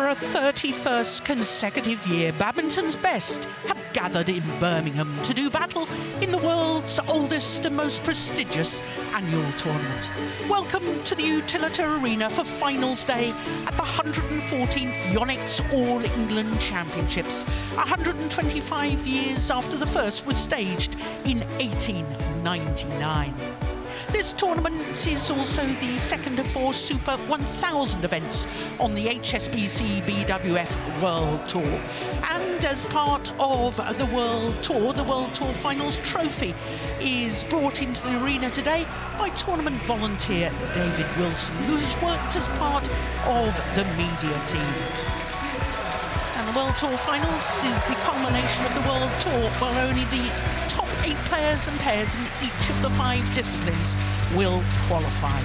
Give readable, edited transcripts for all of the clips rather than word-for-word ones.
For a 31st consecutive year, badminton's best have gathered in Birmingham to do battle in the world's oldest and most prestigious annual tournament. Welcome to the Utilita Arena for finals day at the 114th YONEX All England Championships, 125 years after the first was staged in 1899. This tournament is also the second of 4 Super 1000 events on the HSBC BWF World Tour. And as part of the World Tour Finals Trophy is brought into the arena today by tournament volunteer David Wilson, who's worked as part of the media team. And the World Tour Finals is the culmination of the World Tour, where only the top 8 players and pairs in each of the 5 disciplines will qualify.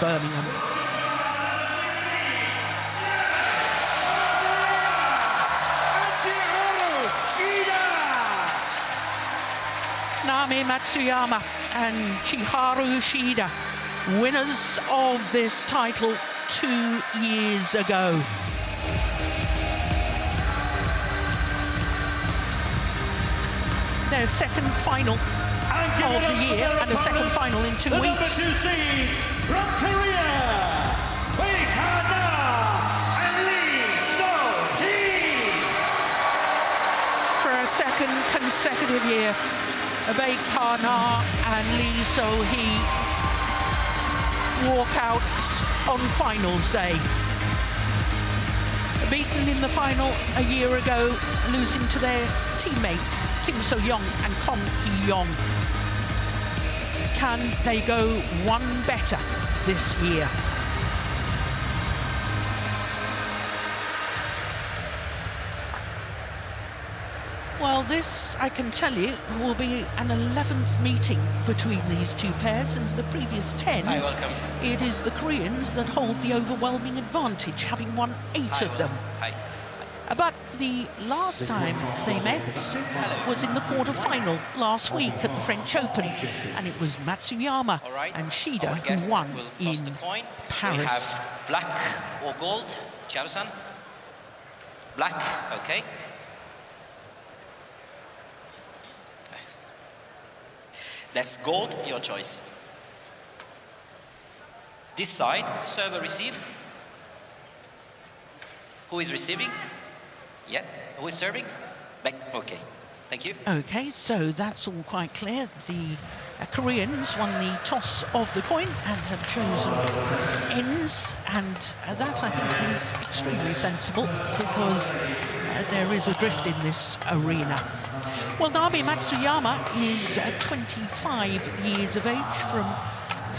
Birmingham. Naomi Matsuyama and Shida, winners of this title 2 years ago. Their second final of the year and a second final in 2 weeks. Number 2 seeds from Korea, Baek and Lee So-hee. For a second consecutive year, Baek and Lee So-hee walk out on finals day. Beaten in the final a year ago, losing to their teammates Kim So-young and Kong Hee-young. Can they go one better this year? Well, this, I can tell you, will be an 11th meeting between these two pairs, and for the previous 10, Hi, welcome. It is the Koreans that hold the overwhelming advantage, having won 8 of them. Hi. But the last time they met was in the quarter-final last week at the French Open, and it was Matsuyama and Shida who won in Paris. We have black or gold, Japan. Black, okay. That's gold, your choice. This side, serve or receive. Who is receiving? Yet. Who is serving? Back, okay. Thank you. Okay, so that's all quite clear. The Koreans won the toss of the coin and have chosen ends, and that I think is extremely sensible because there is a drift in this arena. Well, Naomi Matsuyama is 25 years of age from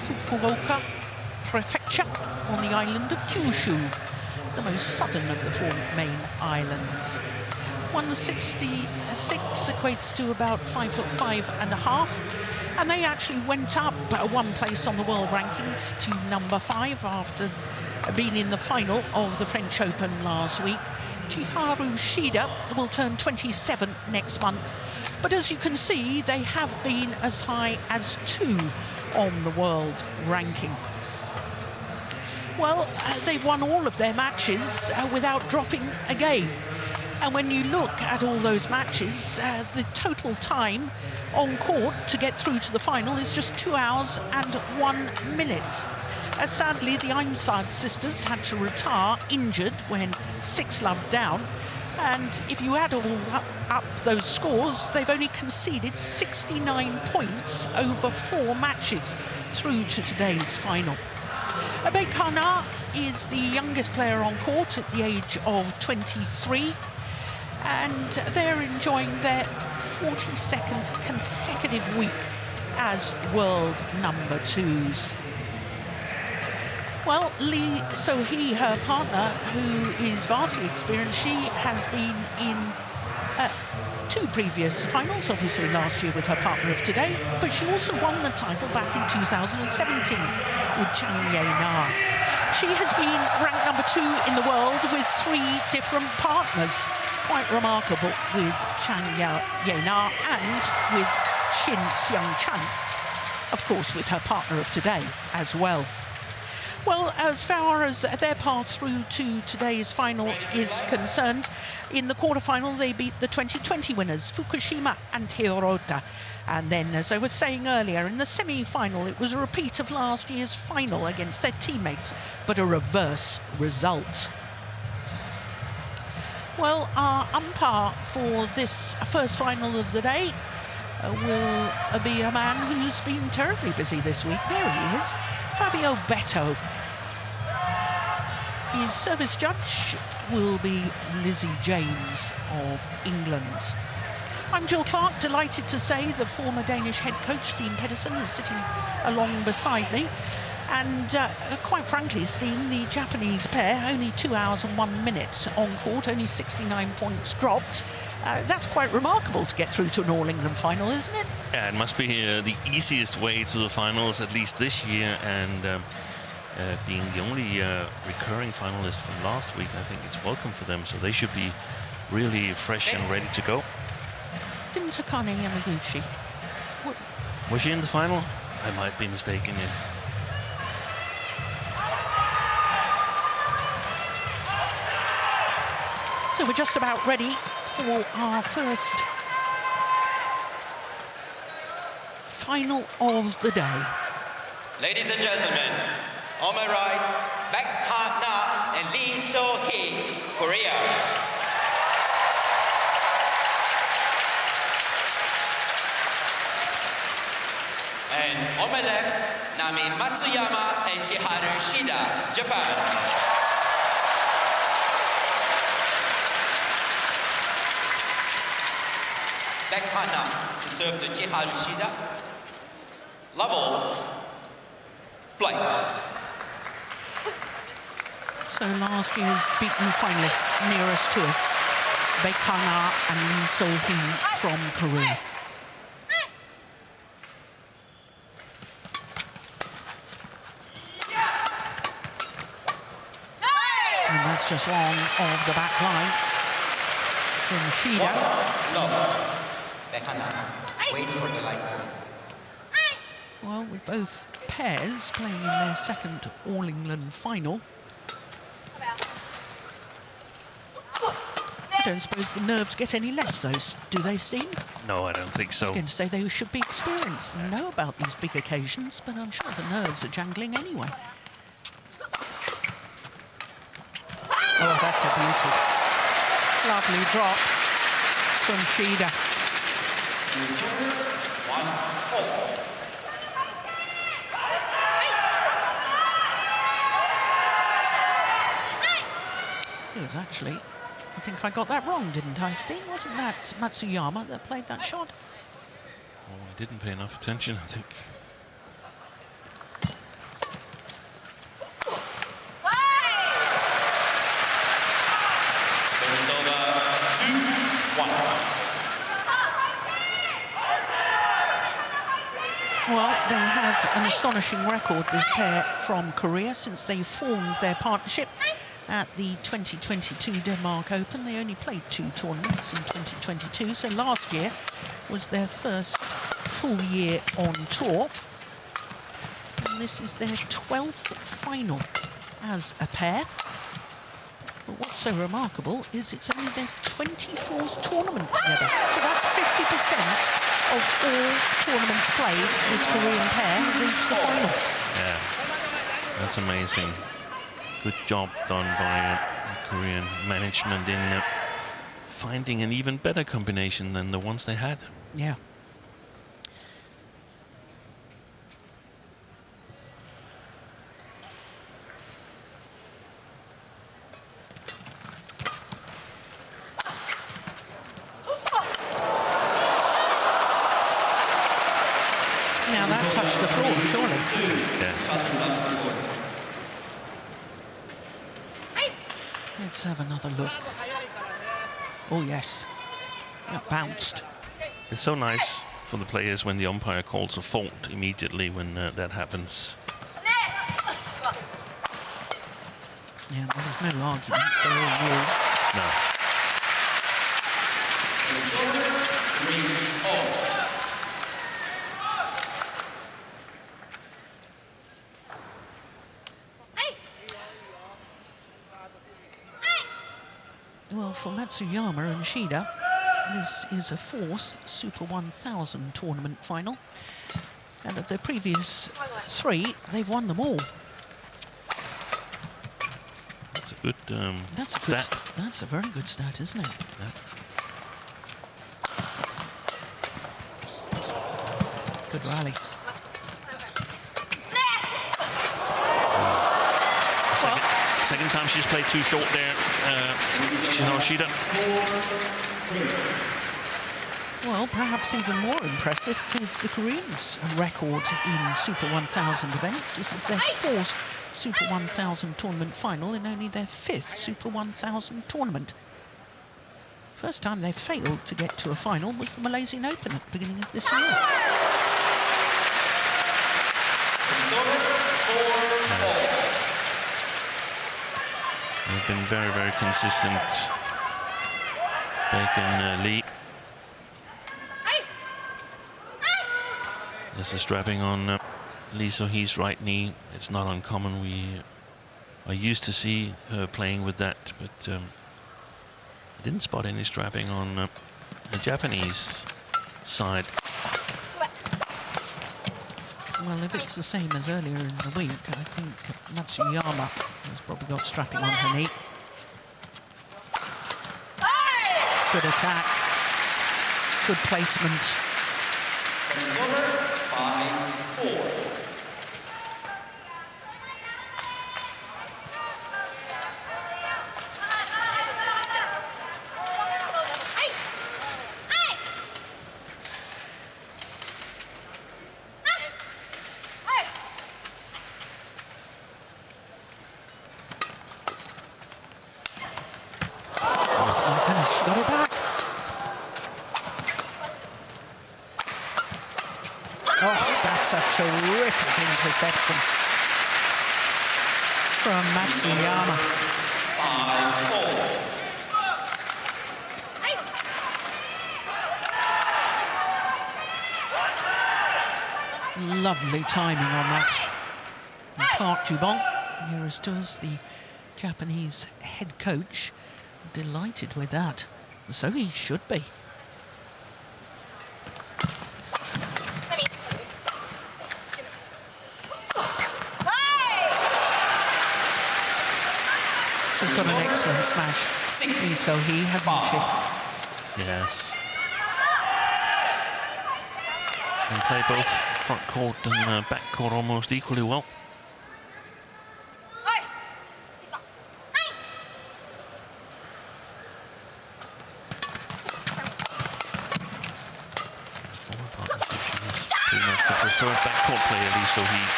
Fukuoka Prefecture on the island of Kyushu, the most southern of the four main islands. 166 equates to about 5'5½", and they actually went up one place on the world rankings to number 5 after being in the final of the French Open last week. Shida will turn 27 next month, but as you can see, they have been as high as 2 on the world ranking. Well, they've won all of their matches without dropping a game. And when you look at all those matches, the total time on court to get through to the final is just 2 hours and 1 minute. Sadly, the Imsad sisters had to retire injured when 6-love down. And if you add all up those scores, they've only conceded 69 points over 4 matches through to today's final. Baek is the youngest player on court at the age of 23. And they're enjoying their 42nd consecutive week as world number 2s. Well, Lee So-hee, her partner, who is vastly experienced, she has been in 2 previous finals, obviously last year with her partner of today, but she also won the title back in 2017 with Chang Ye-na. She has been ranked number 2 in the world with 3 different partners. Quite remarkable with Chang Ye-na and with Shin Seung-chan, of course, with her partner of today as well. Well, as far as their path through to today's final is concerned, in the quarterfinal they beat the 2020 winners, Fukushima and Hirota. And then, as I was saying earlier, in the semi-final, it was a repeat of last year's final against their teammates, but a reverse result. Well, our umpire for this first final of the day will be a man who's been terribly busy this week. There he is, Fabio Beto. His service judge will be Lizzie James of England. I'm Jill Clark, delighted to say the former Danish head coach, Steen Pedersen, is sitting along beside me. And quite frankly, Steen, the Japanese pair, only 2 hours and 1 minute on court, only 69 points dropped. That's quite remarkable to get through to an All-England final, isn't it? Yeah, it must be the easiest way to the finals, at least this year. And being the only recurring finalist from last week, I think it's welcome for them. So they should be really fresh and ready to go. Didn't Takane Yamaguchi? Was she in the final? I might be mistaken. Yeah. So we're just about ready for our first final of the day. Ladies and gentlemen, on my right, Baek Ha-na and Lee So-hee, Korea. And on my left, Nami Matsuyama and Chiharu Shida, Japan. Baek Ha-na to serve to Chiharu Shida. Level, play. So last year's beaten finalists nearest to us, Baek Ha-na and Lee So-hee from Peru. And that's just long of the back line from Shida. Love. Baek Ha-na, wait for the line. Well, with both pairs playing in their second All-England final. I don't suppose the nerves get any less, do they, Steve? No, I don't think I so. was going to say they should be experienced and know about these big occasions, but I'm sure the nerves are jangling anyway. Oh, that's a beauty. Lovely drop from Shida. It was actually, I think I got that wrong, didn't I, Steve? Wasn't that Matsuyama that played that shot? Oh, I didn't pay enough attention, I think. Service over 2-1. Well, they have an astonishing record, this pair from Korea, since they formed their partnership at the 2022 Denmark Open. They only played 2 tournaments in 2022, so last year was their first full year on tour. And this is their 12th final as a pair. But what's so remarkable is it's only their 24th tournament together. So that's 50% of all tournaments played. This Korean pair have reached the final. Yeah, that's amazing. Good job done by Korean management in finding an even better combination than the ones they had. Yeah. Now that touched the floor, surely. Yeah. Let's have another look. Oh, yes. That bounced. It's so nice for the players when the umpire calls a fault immediately when that happens. Yeah, well, there's no arguments. They're all ruled. No. Well, for Matsuyama and Shida, this is a 4th Super 1000 tournament final. And of their previous 3, they've won them all. That's a good That's a stat. that's a very good stat, isn't it? Yeah. Good rally. Second time she's played too short there, Shida. Well, perhaps even more impressive is the Koreans' record in Super 1000 events. This is their 4th Super 1000 tournament final and only their 5th Super 1000 tournament. First time they failed to get to a final was the Malaysian Open at the beginning of this year. They've been very, very consistent. Baek and Lee. This is strapping on Lee So-hee's right knee. It's not uncommon. We are used to see her playing with that, but I didn't spot any strapping on the Japanese side. Well, if it's the same as earlier in the week, I think Matsuyama has probably got strapping on her knee. Good attack. Good placement. 5-4. She got it back. Oh, that's a terrific interception from Matsuyama. 5-4. Lovely timing on that. And Park Ju-bong, here is to us, the Japanese head coach, delighted with that. So he should be. She's got an excellent smash. So he hasn't she? Yes. And play both front court and back court almost equally well. Pretty much the preferred backcourt player, Lee So-hee.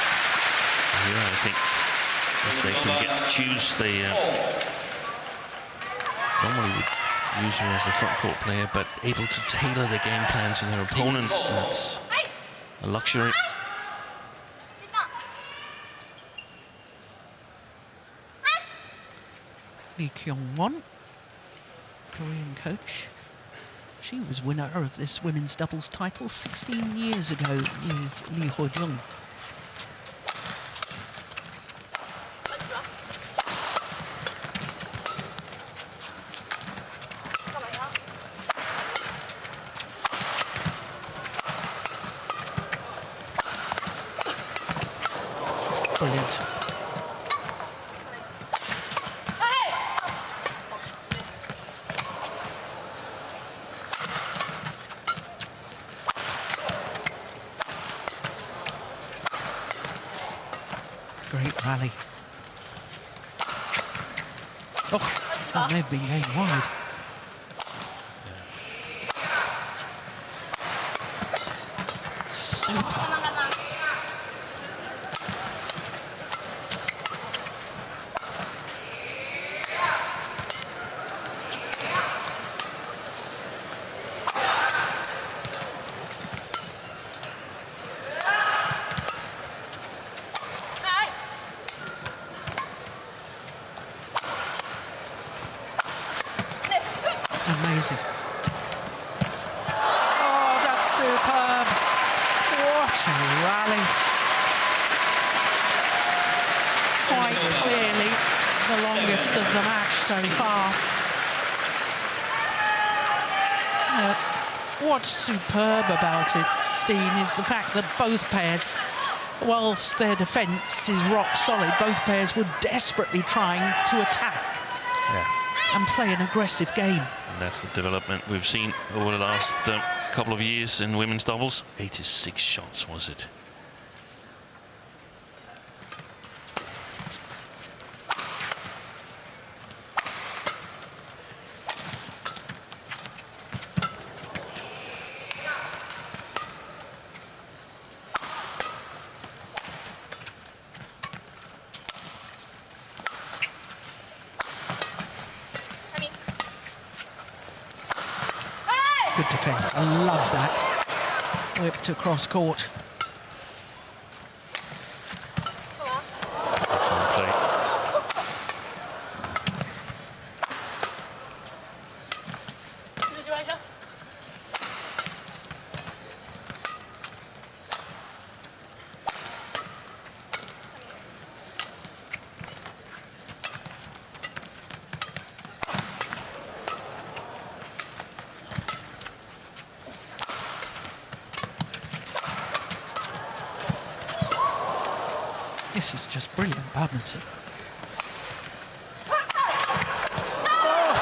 Here, I think if they can get to choose, they normally would use her as the front court player, but able to tailor the game plan to their opponents. That's a luxury. Lee Kyung-won, Korean coach. She was winner of this women's doubles title 16 years ago with Lee Ho-jung. Brilliant. Great rally. Oh, that may have been going wide. Super. Amazing. Oh, that's superb. What a rally. Quite clearly the longest of the match so far. What's superb about it, Steen, is the fact that both pairs, whilst their defence is rock solid, both pairs were desperately trying to attack. Yeah. And play an aggressive game. And that's the development we've seen over the last couple of years in women's doubles. 86 shots, was it? Good defence. I love that. Whipped across court. Excellent play. This is just brilliant badminton. Oh,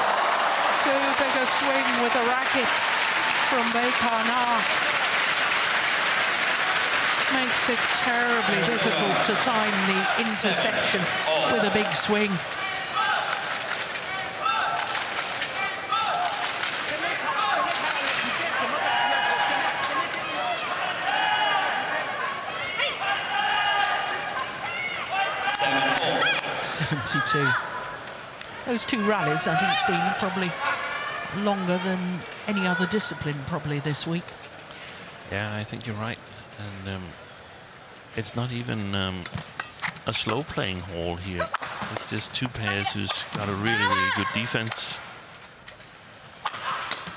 too big a swing with a racket from Baek. Makes it terribly difficult to time the intersection with a big swing. Those two rallies, I think, Steve, are probably longer than any other discipline probably this week. Yeah, I think you're right. And it's not even a slow playing hall here. It's just two pairs who's got a really, really good defense.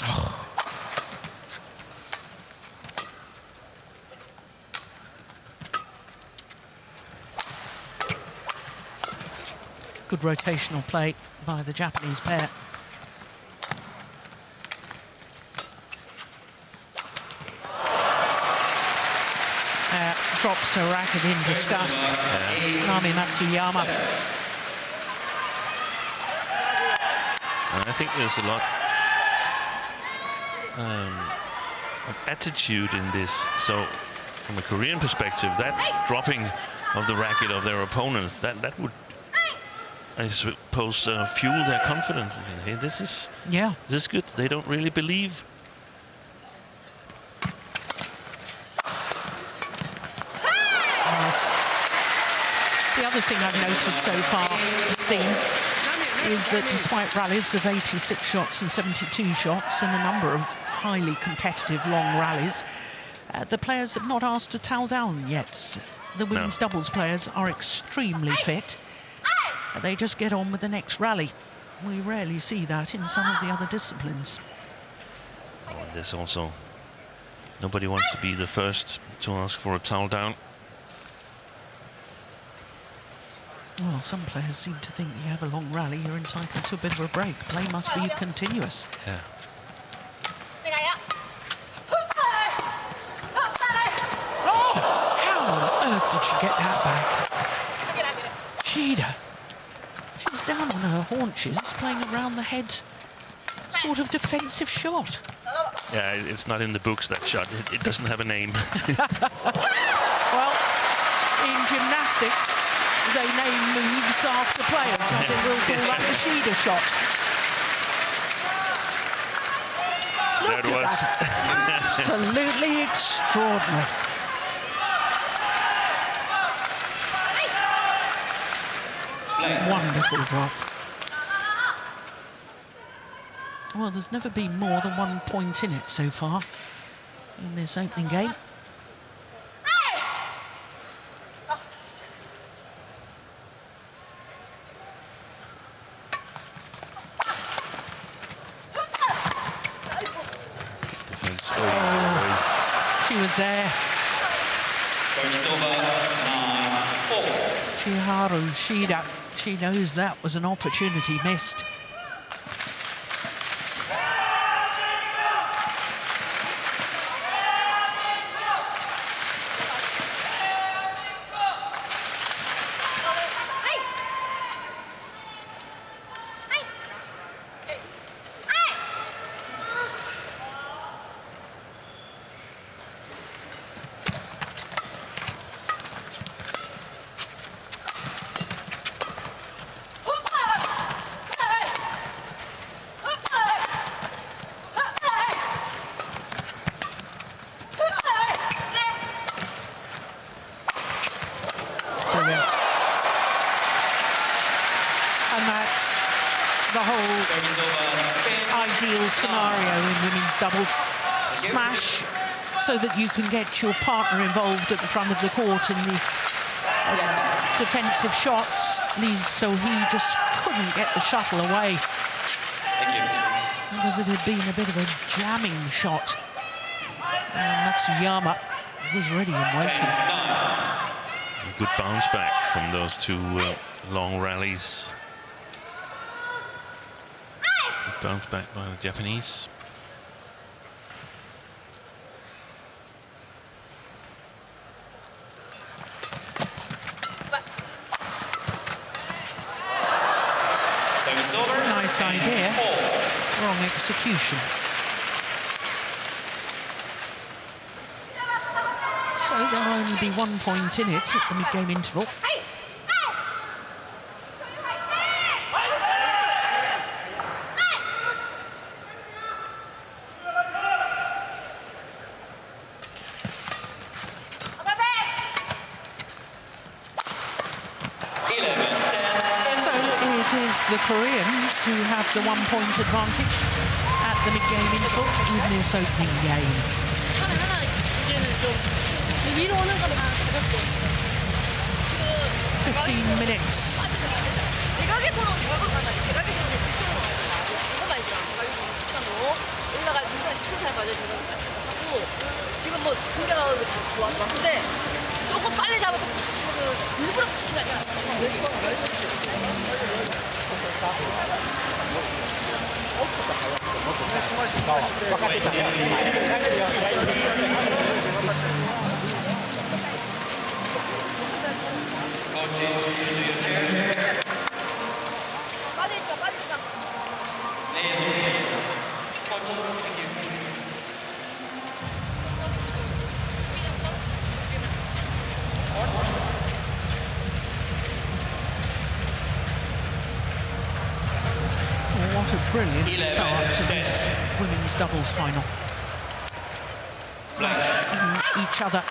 Oh. Good rotational play by the Japanese pair. drops her racket in disgust. Nami Matsuyama. And I think there's a lot of attitude in this. So from a Korean perspective, that dropping of the racket of their opponents, that would, I suppose, fuel their confidence. Hey, this is good. They don't really believe. Nice. The other thing I've noticed so far, Steve, is that despite rallies of 86 shots and 72 shots and a number of highly competitive long rallies, the players have not asked to towel down yet. The women's doubles players are extremely fit. They just get on with the next rally. We rarely see that in some of the other disciplines. Oh, and there's also, nobody wants to be the first to ask for a towel down. Well, some players seem to think you have a long rally, you're entitled to a bit of a break. Play must be continuous. Yeah. Oh! How on earth did she get that back? Shida. She was down on her haunches, playing around the head, sort of defensive shot. Yeah, it's not in the books, that shot. It doesn't have a name. Well, in gymnastics, they name moves after players. I think we'll call that the Shida shot. Look at that. Absolutely extraordinary. Wonderful drop. Well, there's never been more than 1 point in it so far in this opening game. She was there. Service over, 9-4. Chiharu Shida. She knows that was an opportunity missed. Ideal scenario in women's doubles. Smash so that you can get your partner involved at the front of the court in the defensive shots. So he just couldn't get the shuttle away. Because it had been a bit of a jamming shot. And Matsuyama was ready and waiting. A good bounce back from those two long rallies. Bounced back by the Japanese. Nice idea. Wrong execution. So there'll only be 1 point in it at the mid-game interval. The Koreans who have the 1 point advantage at the mid-game interval in this opening game. 15 minutes. 지금 뭐 공격하는 게 좋아서 근데 조금 빨리 잡아서 붙이시는 건 일부러 붙이는 게 아니라 Coaches, to your chairs. 빠지지 마, 빠지지 마. Players, okay. Coach, thank you. Oh, what a brilliant 11, start to 10. this women's doubles final. Hitting each other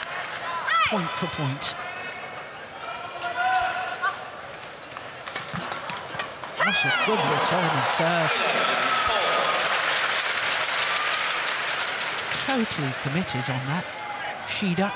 point for point. What a good return of serve. Totally committed on that. Shida.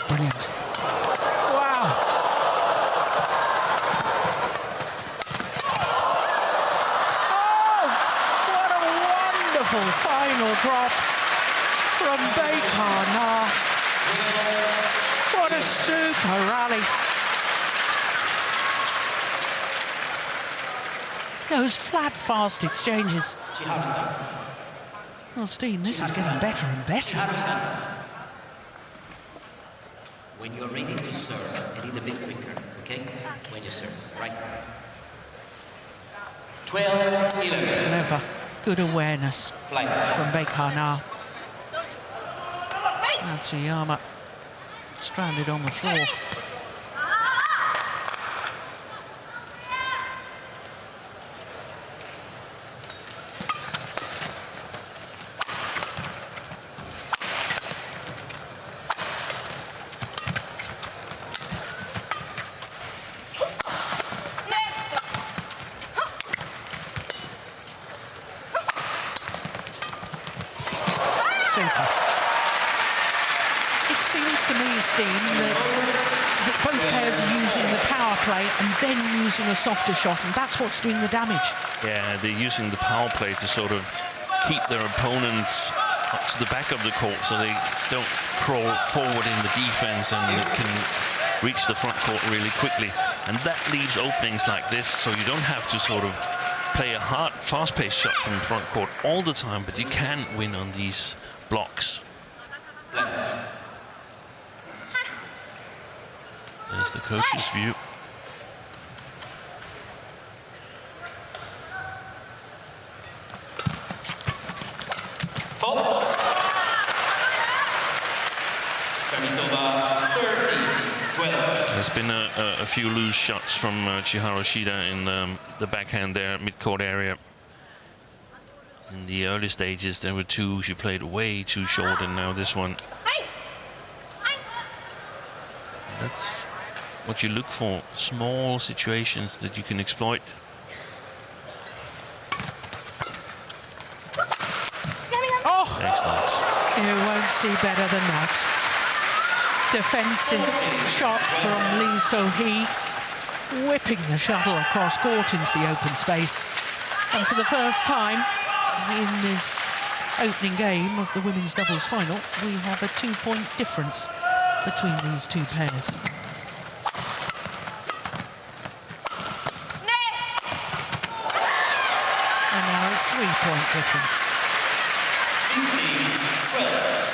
Brilliant. Wow. Oh, what a wonderful final drop from Baek. What a super rally. Those flat, fast exchanges. Chiharu-san. Well, Steen, this is getting better and better. Chiharu-san. When you're ready to serve, a little bit quicker, okay? When you serve, right? 12-11. Clever. Good awareness Play. from Baek. Matsuyama stranded on the floor. Super. It seems to me, Steen, that both pairs are using the power play and then using a softer shot, and that's what's doing the damage. Yeah, they're using the power play to sort of keep their opponents up to the back of the court so they don't crawl forward in the defense and it can reach the front court really quickly. And that leaves openings like this, so you don't have to sort of play a hard, fast-paced shot from the front court all the time, but you can win on these blocks. There's the coach's view. Fault. Service over 13-12. There's been a few loose shots from Chiharu Shida in the backhand there, mid-court area. In the early stages, there were two. She played way too short, and now this one. That's what you look for, small situations that you can exploit. Oh! Excellent. You won't see better than that. Defensive shot from Lee So-hee, whipping the shuttle across court into the open space. And for the first time in this opening game of the women's doubles final, we have a 2-point difference between these two pairs. And now a 3-point difference. 15-12.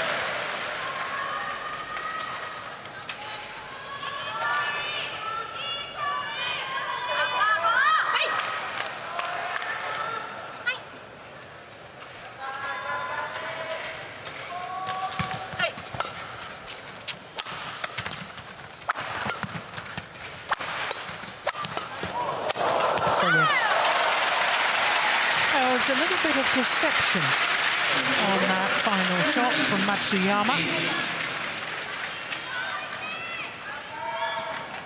There was a little bit of deception on that final shot from Matsuyama.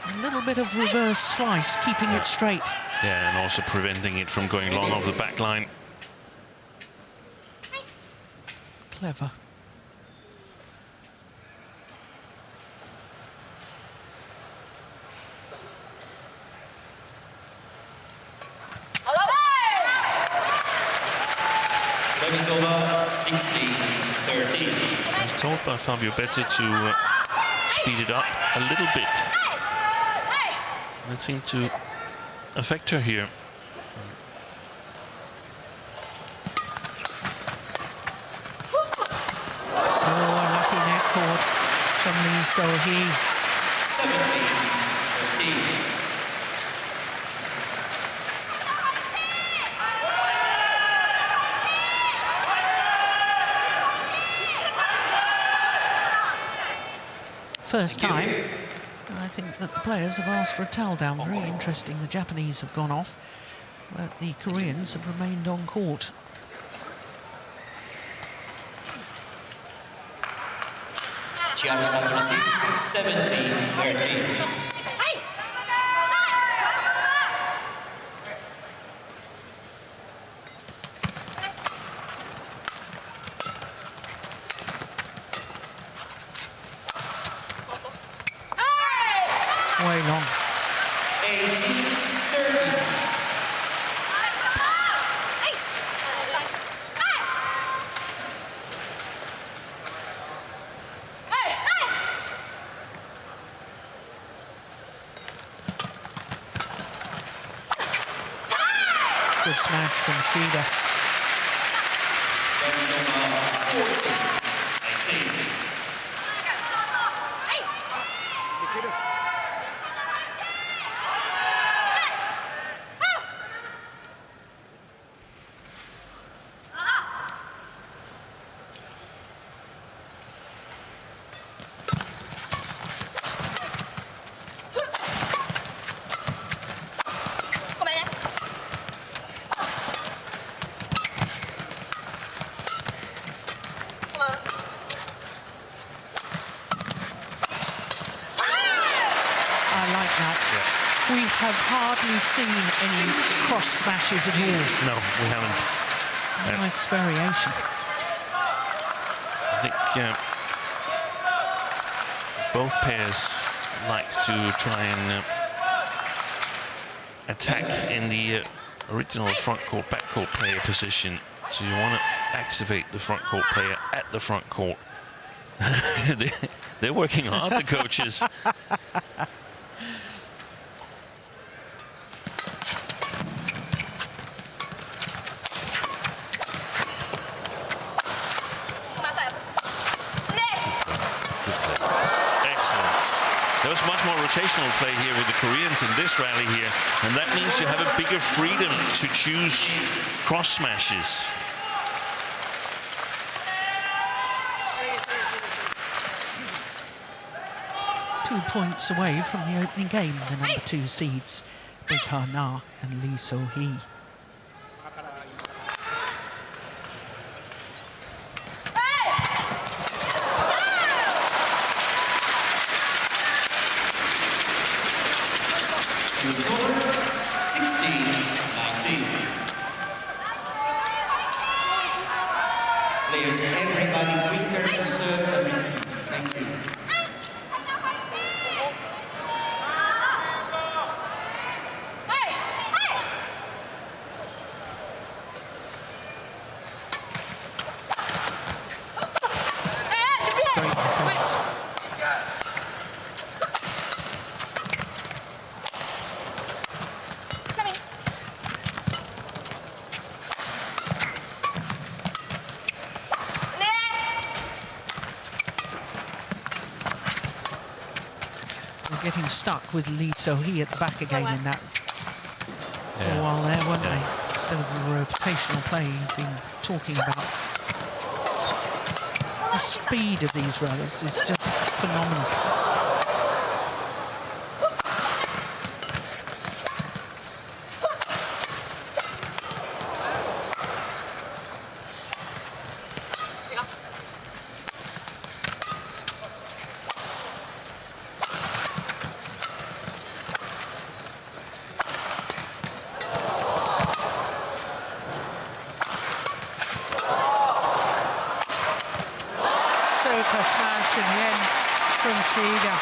A little bit of reverse slice, keeping it straight. Yeah, and also preventing it from going long off the back line. Clever. Service over, 16-13. I was told by Fabio Better to speed it up a little bit. That seemed to affect her here. Oh, a lucky net cord from Lee So-hee. 17-13. First time. I think that the players have asked for a towel down. Very interesting. The Japanese have gone off, but the Koreans have remained on court. Chiaro to receive, 17-13. Way long. 18-13. Good smash from Shida. Service over, 14-18. We have hardly seen any cross smashes at all. No, we haven't. Nice variation. I think both pairs likes to try and attack in the original front court, back court player position. So you want to activate the front court player at the front court. They're working hard, the coaches. There was much more rotational play here with the Koreans in this rally here, and that means you have a bigger freedom to choose cross smashes. Two points away from the opening game, the number 2 seeds, Baek Na and Lee So-hee. Players, everybody quicker to serve and receive. Thank you. Great defense. Getting stuck with Lee So-hee at the back again in that for a while there, weren't they? Instead of the rotational play you've been talking about. The speed of these runners is just phenomenal. super smash in the end from Shida.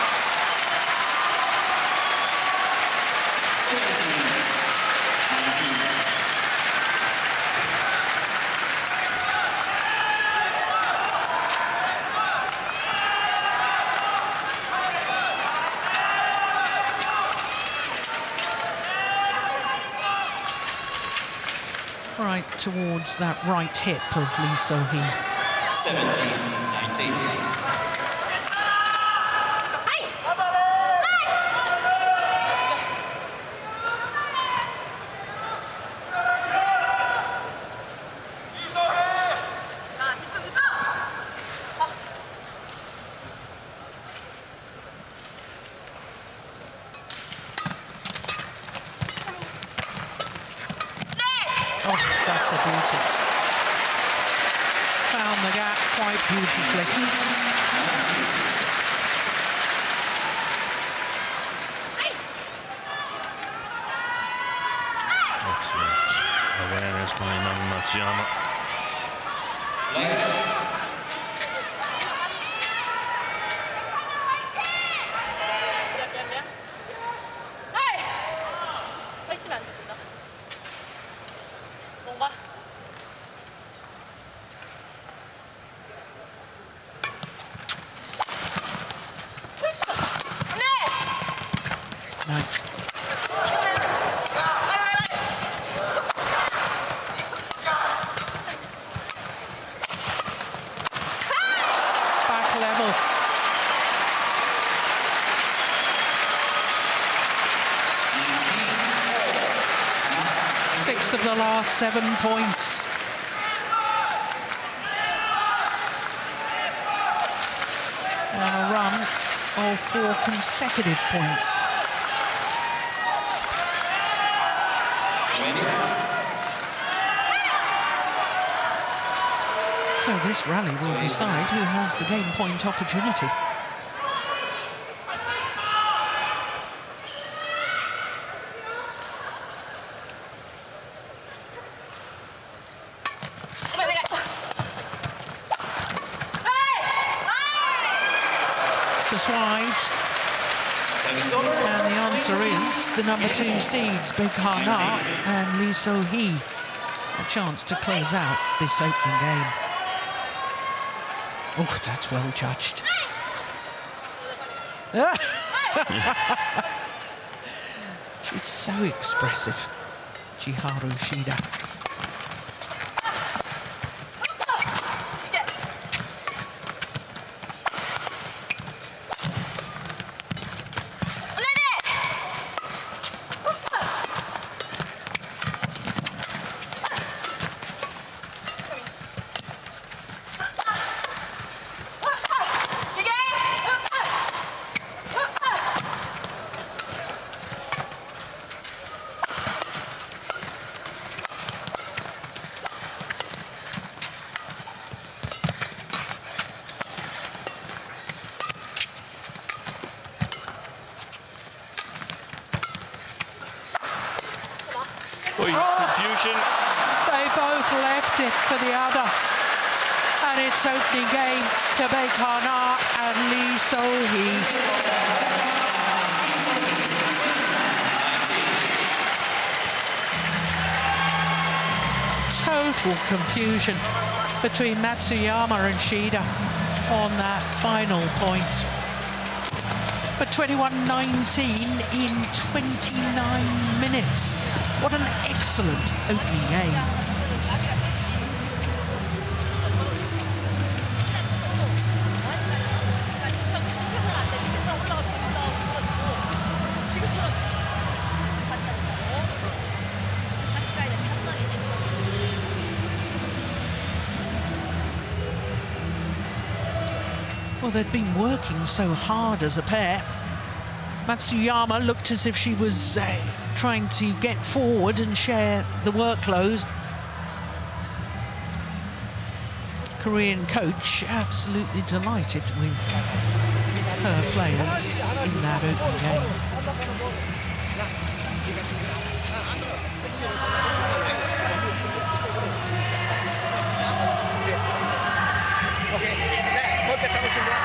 Right towards that right hip of Lee So-hee. 17-19. That's a beauty. Found the gap quite beautifully. Excellent awareness by Matsuyama. Nice. Back level. Six of the last 7 points. On a run of 4 consecutive points. So this rally will decide who has the game point opportunity. Just wide. And the answer is the number 2 seeds, Baek and Lee So-hee. A chance to close out this opening game. Oh, that's well judged. She's so expressive, Chiharu Shida. Confusion. They both left it for the other. And it's opening game to Baek and Lee So-hee. Total confusion between Matsuyama and Shida on that final point. But 21-19 in 29 minutes. What an excellent opening game. Well, they'd been working so hard as a pair. Matsuyama looked as if she was trying to get forward and share the workload. Korean coach absolutely delighted with her players in that opening game. Oke, oke, terus semua.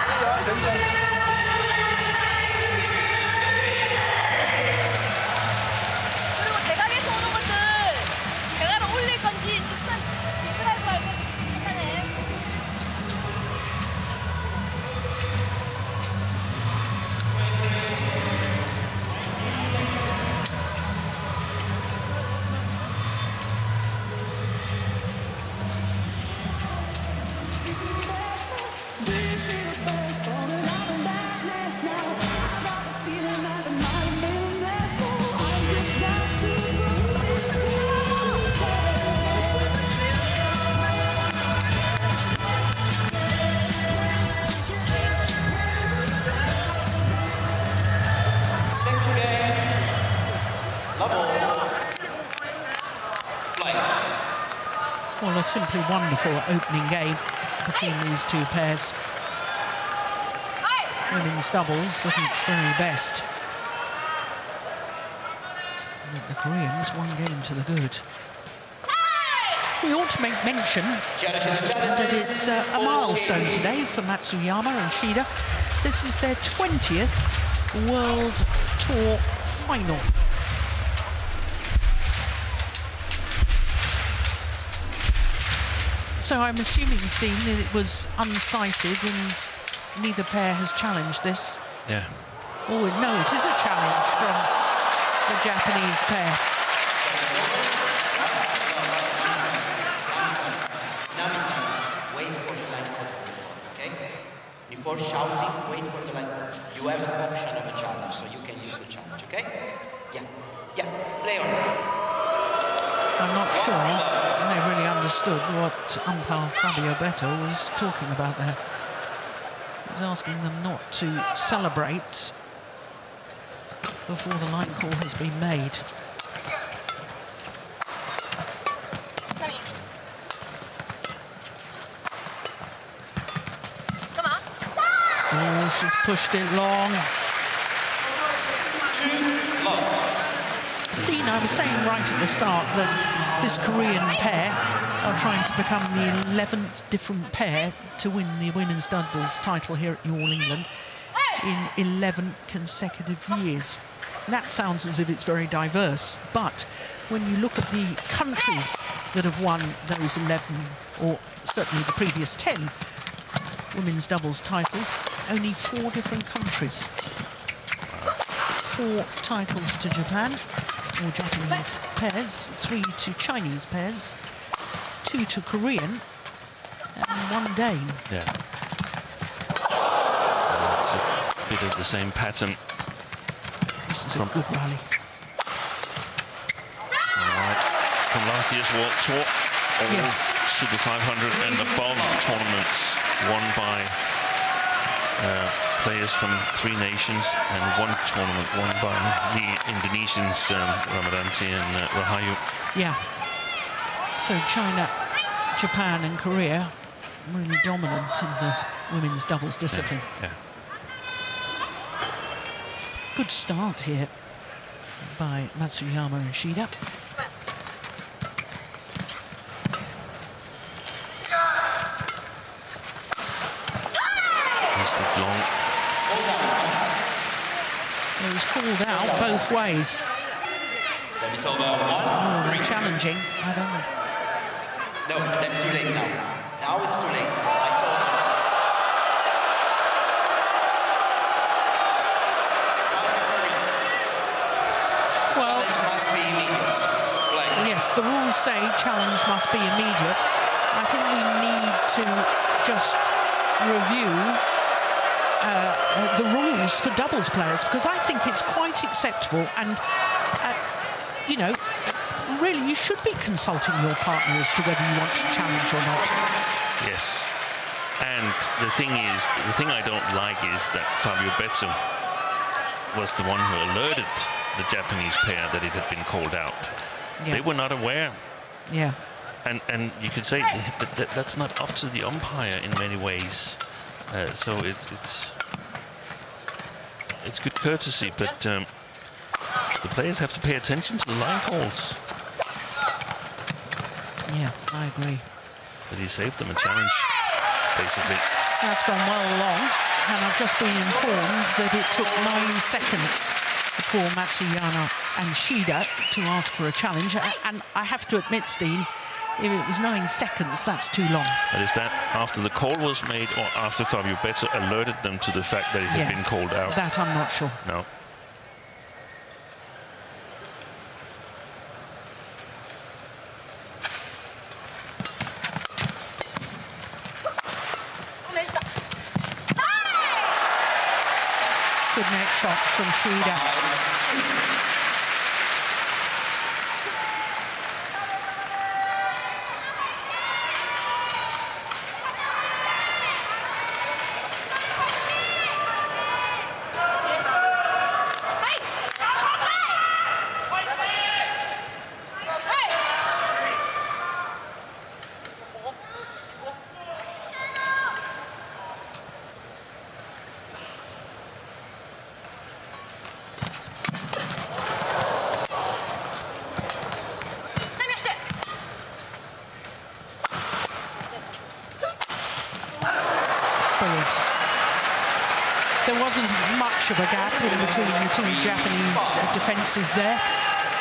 simply wonderful opening game between these two pairs. Women's doubles at its very best. And the Koreans one game to the good. We ought to make mention that it's a milestone today for Matsuyama and Shida. This is their 20th World Tour final. So I'm assuming, Steen, that it was unsighted and neither pair has challenged this. Yeah. Oh, no, it is a challenge from the Japanese pair. Wait for the line call before, okay? Before shouting, wait for the line call. You have an option of a challenge, so you can use the challenge, okay? Yeah, play on. I'm not sure they really understood what umpire Fabio Beto was talking about there. He's asking them not to celebrate before the line call has been made. Oh, she's pushed it long. Steen, I was saying right at the start that this Korean pair are trying to become the 11th different pair to win the women's doubles title here at New All England in 11 consecutive years. That sounds as if it's very diverse, but when you look at the countries that have won those 11, or certainly the previous 10 women's doubles titles, only 4 different countries. 4 titles to Japan, or Japanese pairs, 3 to Chinese pairs, 2 to Korean, and 1 Dane. Yeah. It's a bit of the same pattern. This is a good rally. All right. From last year's World Tour, all Yes. Super 500 and above tournaments won by players from 3 nations, and 1 tournament won by the Indonesians, Ramadhanti and Rahayu. Yeah. So China, Japan and Korea really dominant in the women's doubles discipline. Yeah. Good start here by Matsuyama and Shida. Missed it long. It was called out both ways. Service over, 1, Oh, 3. they're challenging. I don't know. No, that's too late now. Now it's too late. I told you. Well, Challenge must be immediate. Like, yes, the rules say challenge must be immediate. I think we need to just review the rules for doubles players, because I think it's quite acceptable, and you know, really you should be consulting your partner as to whether you want to challenge or not. Yes. And the thing I don't like is that Fabio Beto was the one who alerted the Japanese pair that it had been called out. Yeah. They were not aware. Yeah. And you could say that that's not up to the umpire in many ways. So it's good courtesy, but the players have to pay attention to the line calls. Yeah, I agree. But he saved them a challenge, basically. That's gone well along, and I've just been informed that it took 9 seconds for Matsuyama and Shida to ask for a challenge, and I have to admit, Steen, if it was 9 seconds, that's too long. But is that after the call was made, or after Fabio Beto alerted them to the fact that it had been called out? That I'm not sure. No. Good net shot from Shida. Brilliant. There wasn't much of a gap in between the two Japanese defences there,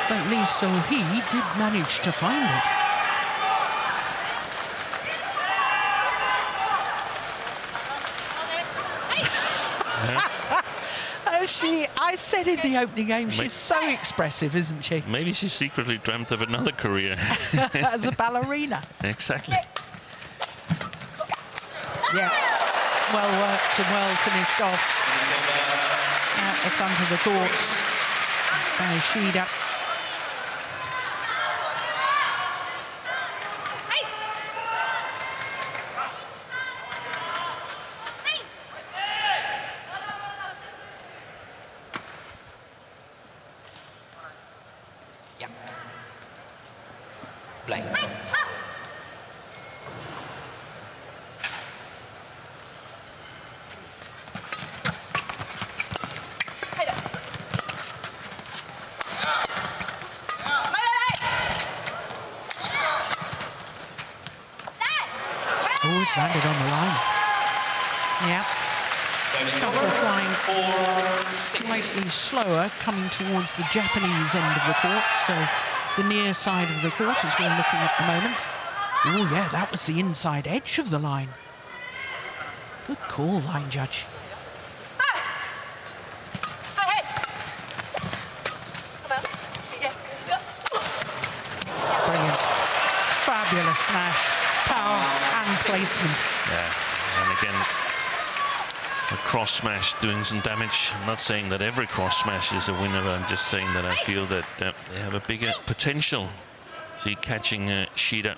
but Lee So-hee did manage to find it. I said in the opening game, she's so expressive, isn't she? Maybe she secretly dreamt of another career. As a ballerina. Exactly. Yeah, well worked and well finished off at the front of the courts by Shida. Yeah. Play. Oh, it's landed on the line. Yeah. Couple flying slightly slower, coming towards the Japanese end of the court, so the near side of the court is we're looking at the moment. Oh, yeah, that was the inside edge of the line. Good call, line judge. Brilliant. Fabulous smash. Power and placement. Yeah, and again, a cross smash doing some damage. I'm not saying that every cross smash is a winner, but I'm just saying that I feel that they have a bigger potential. See, catching Shida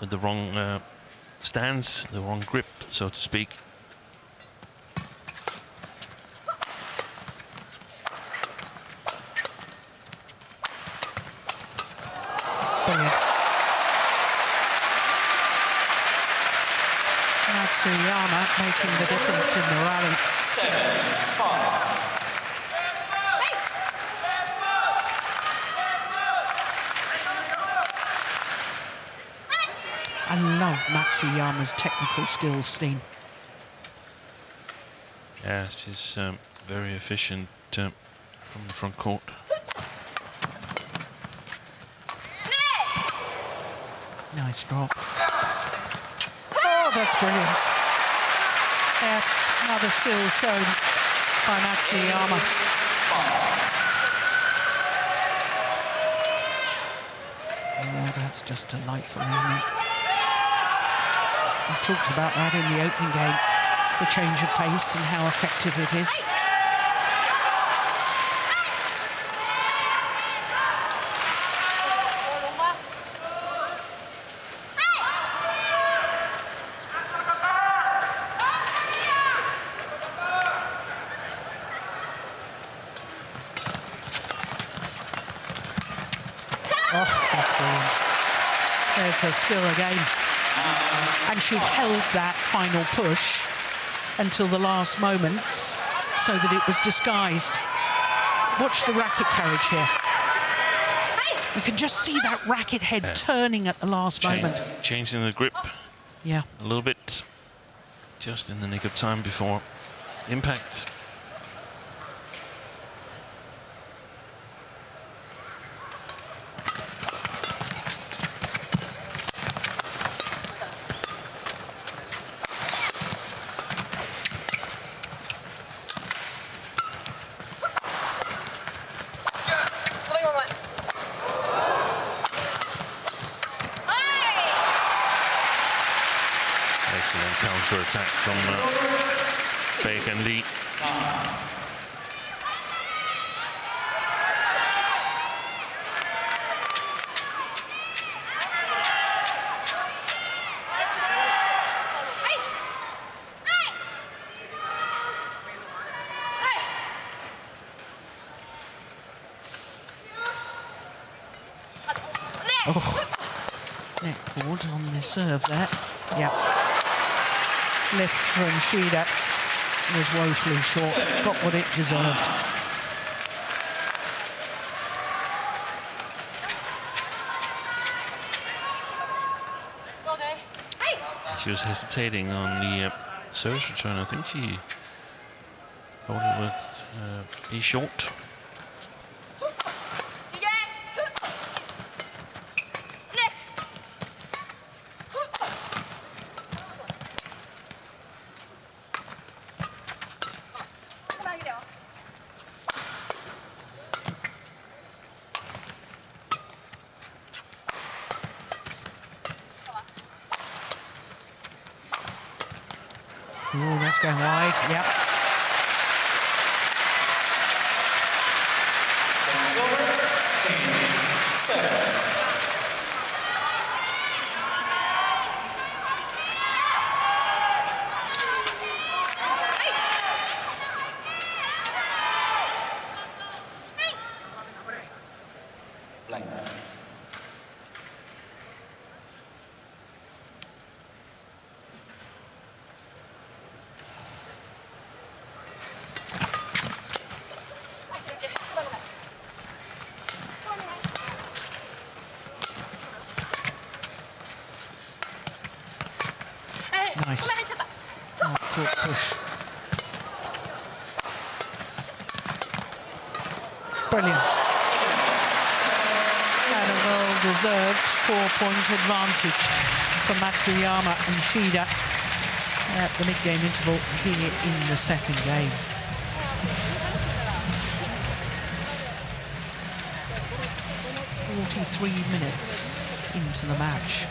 with the wrong stance, the wrong grip, so to speak. Brilliant. Matsuyama making the difference in the rally. 7-5. I love Matsuyama's technical skills, Steen. Yeah, she's very efficient from the front court. Nice drop. Oh, that's brilliant. Yeah, another skill shown by Matsuyama. Oh, that's just delightful, isn't it? We talked about that in the opening game, the change of pace and how effective it is. Oh, that's brilliant. There's her skill again. And she held that final push until the last moments so that it was disguised. Watch the racket carriage here. You can just see that racket head turning at the last moment. Changing the grip Yeah. a little bit, just in the nick of time before impact. Excellent counter-attack from Baek and Lee. Oh, net cord on the serve there. Yeah. Lift from Shida was woefully short. Got what it deserved. She was hesitating on the service return. I think she thought it would be short. Oh, that's going wide. Yep. Service over. 10-7. Line. Nice. Oh, court push. Brilliant. And a well-deserved 4-point advantage for Matsuyama and Shida at the mid-game interval here in the second game. .43 into the match.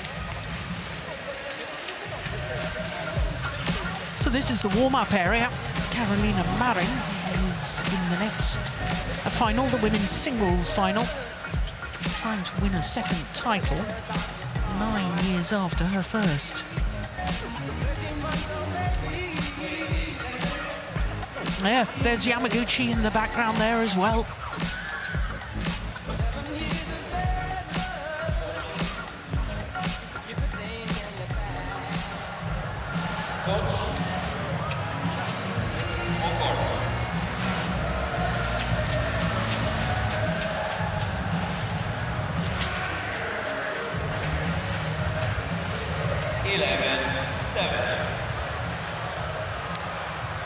So this is the warm-up area. Carolina Marin is in the next final, the women's singles final, trying to win a second title 9 years after her first. Yeah, there's Yamaguchi in the background there as well.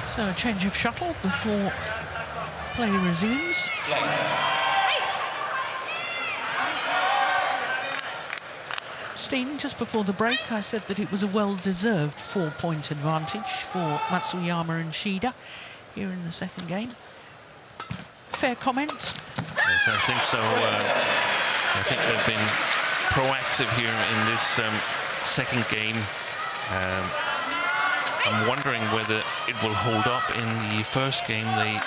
So a change of shuttle before play resumes. Steen, just before the break, I said that it was a well-deserved 4-point advantage for Matsuyama and Shida here in the second game. Fair comment? Yes, I think so. I think they've been proactive here in this second game. I'm wondering whether it will hold up. In the first game, they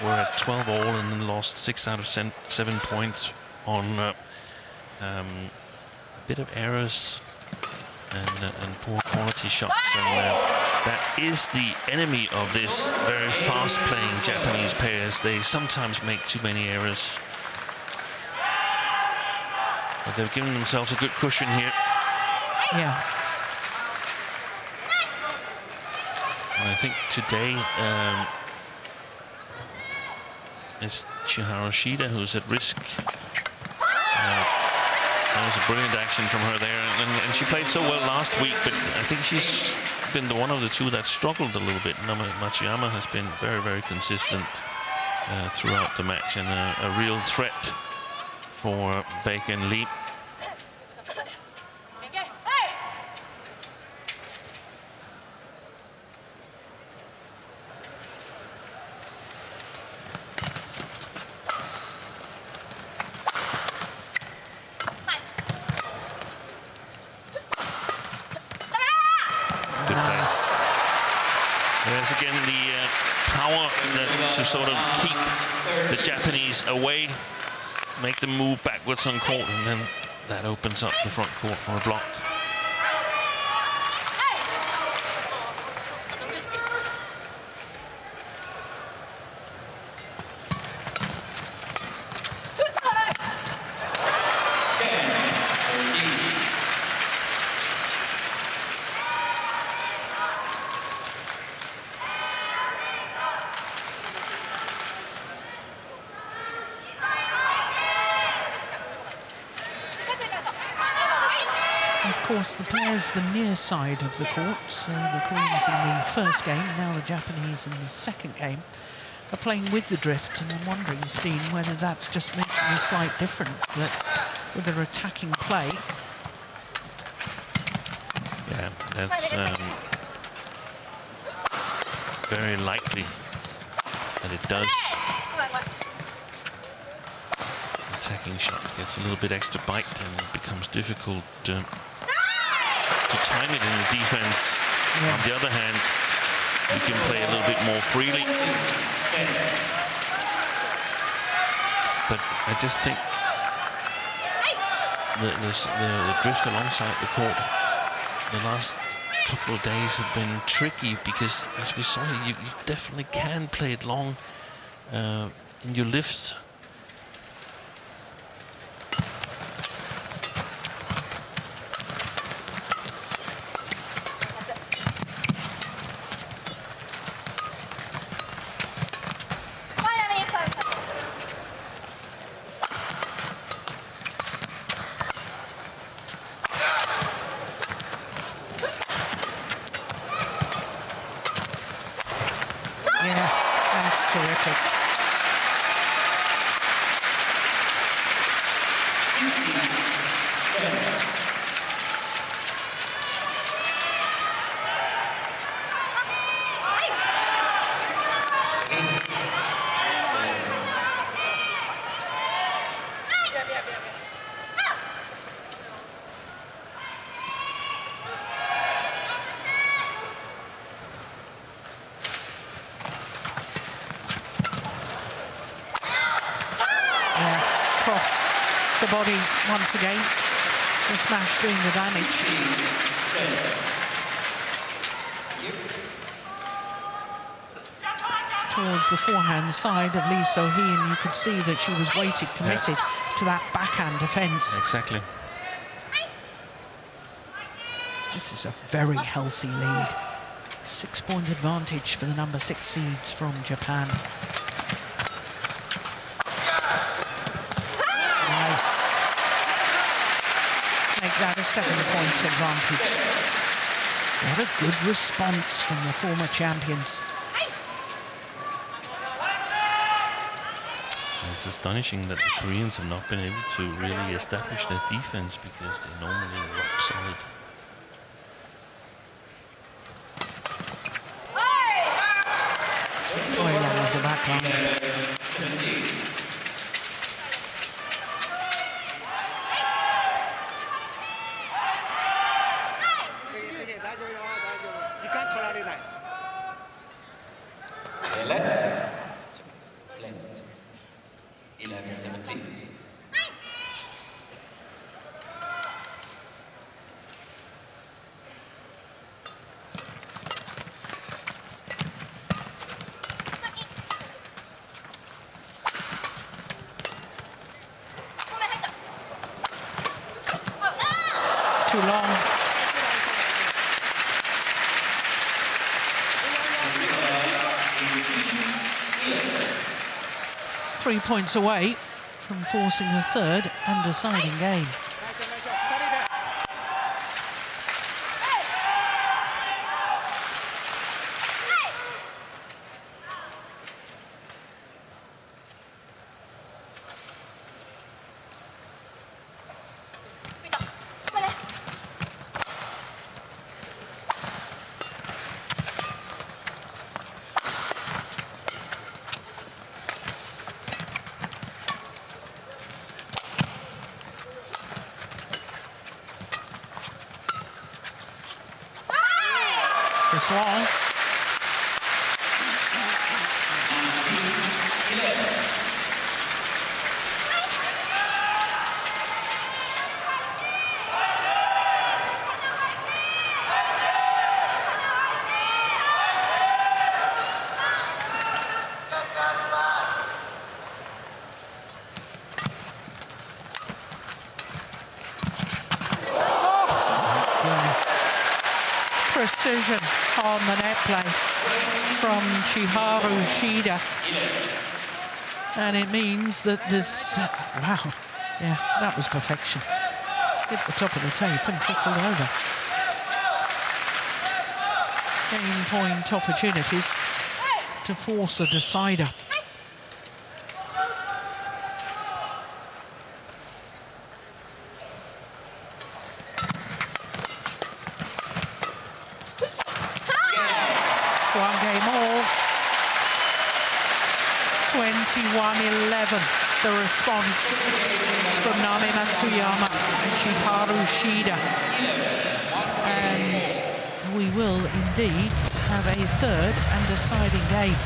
were at 12 all and then lost 6 out of 7 points on a bit of errors and poor quality shots. And that is the enemy of this very fast-playing Japanese pairs. They sometimes make too many errors. But they've given themselves a good cushion here. Yeah. And I think today it's Chihara Shida who's at risk. That was a brilliant action from her there, and she played so well last week, but I think she's been the one of the two that struggled a little bit. Matsuyama has been very, very consistent throughout the match, and a real threat for Baek and Lee. There's again the power to sort of keep the Japanese away, make them move backwards on court, and then that opens up the front court for a block. course, the pairs the near side of the court, so the Koreans in the first game, now the Japanese in the second game, are playing with the drift, and I'm wondering, Steen, whether that's just making a slight difference, that with their attacking play. Yeah, that's very likely that it does. Attacking shot gets a little bit extra bite and it becomes difficult to time it in the defense. Yeah. On the other hand, you can play a little bit more freely. But I just think the drift alongside the court the last couple of days have been tricky, because as we saw, you definitely can play it long in your lifts. Yeah, that's terrific. Cross the body once again. The smash doing the damage. Towards the forehand side of Lee So-hee, and you could see that she was weighted, committed to that backhand defence. Exactly. This is a very healthy lead. 6-point advantage for the number 6 seeds from Japan. Nice. Make that a 7-point advantage. What a good response from the former champions. It's astonishing that the Koreans have not been able to really establish their defense, because they normally rock solid. Oh, yeah, with the back line. Let 11-17. Too long. Three points away from forcing a third and deciding game. This long. Precision on the net play from Chiharu Shida. And it means that this, wow, yeah, that was perfection. hit the top of the tape and toppled over. Game point opportunities to force a decider. One game all. 21-11. The response from Nami Matsuyama and Shiharu Shida. And we will indeed have a third and deciding game.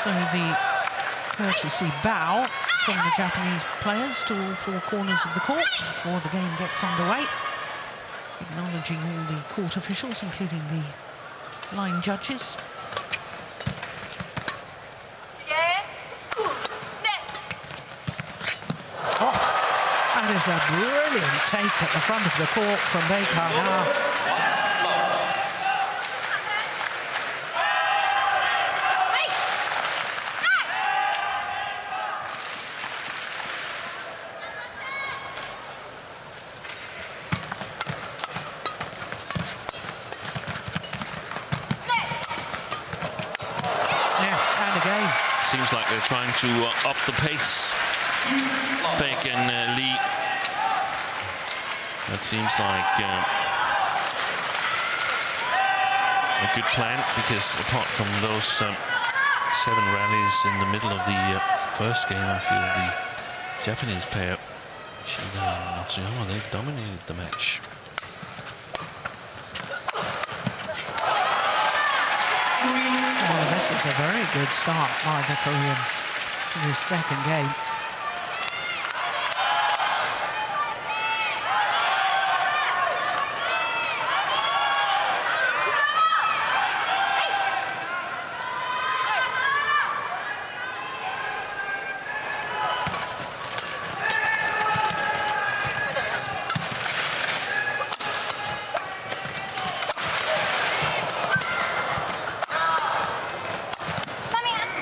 So the courtesy bow from the Japanese players to all four corners of the court before the game gets underway, acknowledging all the court officials, including the line judges. Oh, that is a brilliant take at the front of the court from Baek. Seems like they're trying to up the pace. Baek and Lee. That seems like a good plan, because apart from those 7 rallies in the middle of the first game, I feel the Japanese pair, Shida and Matsuyama, they've dominated the match. Well, this is a very good start by the Koreans in this second game.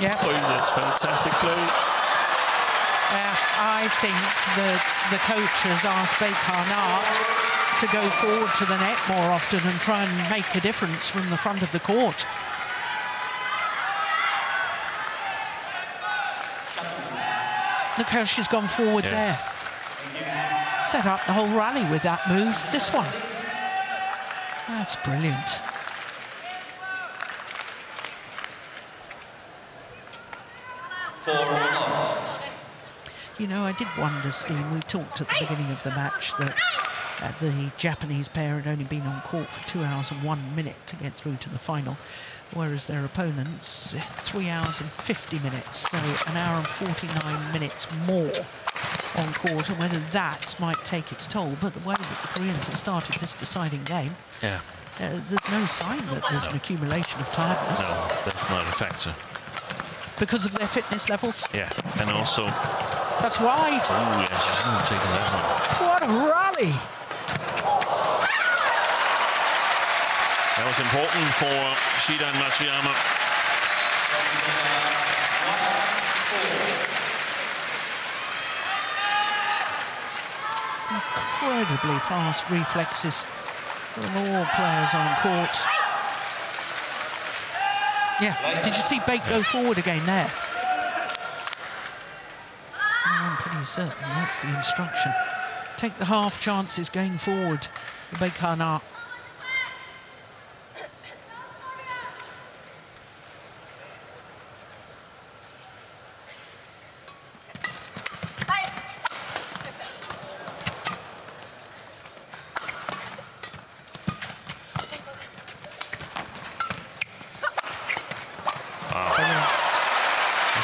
Yeah. Oh, that's fantastic play. I think that the coach has asked Baek to go forward to the net more often and try and make a difference from the front of the court. Look how she's gone forward there. Set up the whole rally with that move. This one. That's brilliant. You know, I did wonder, Steen, we talked at the beginning of the match that The Japanese pair had only been on court for 2 hours and 1 minute to get through to the final, whereas their opponents 3 hours and 50 minutes, so an hour and 49 minutes more on court, and whether that might take its toll. But the way that the Koreans have started this deciding game, there's no sign that there's an accumulation of tiredness. No, that's not a factor. Because of their fitness levels? Yeah, and also... That's right! Oh, yeah, she's not taking that one. What a rally! That was important for Shida and Matsuyama. Incredibly fast reflexes from all players on court. Yeah, did you see Baek go forward again there? I'm pretty certain that's the instruction. Take the half chances going forward, the Baek Hana.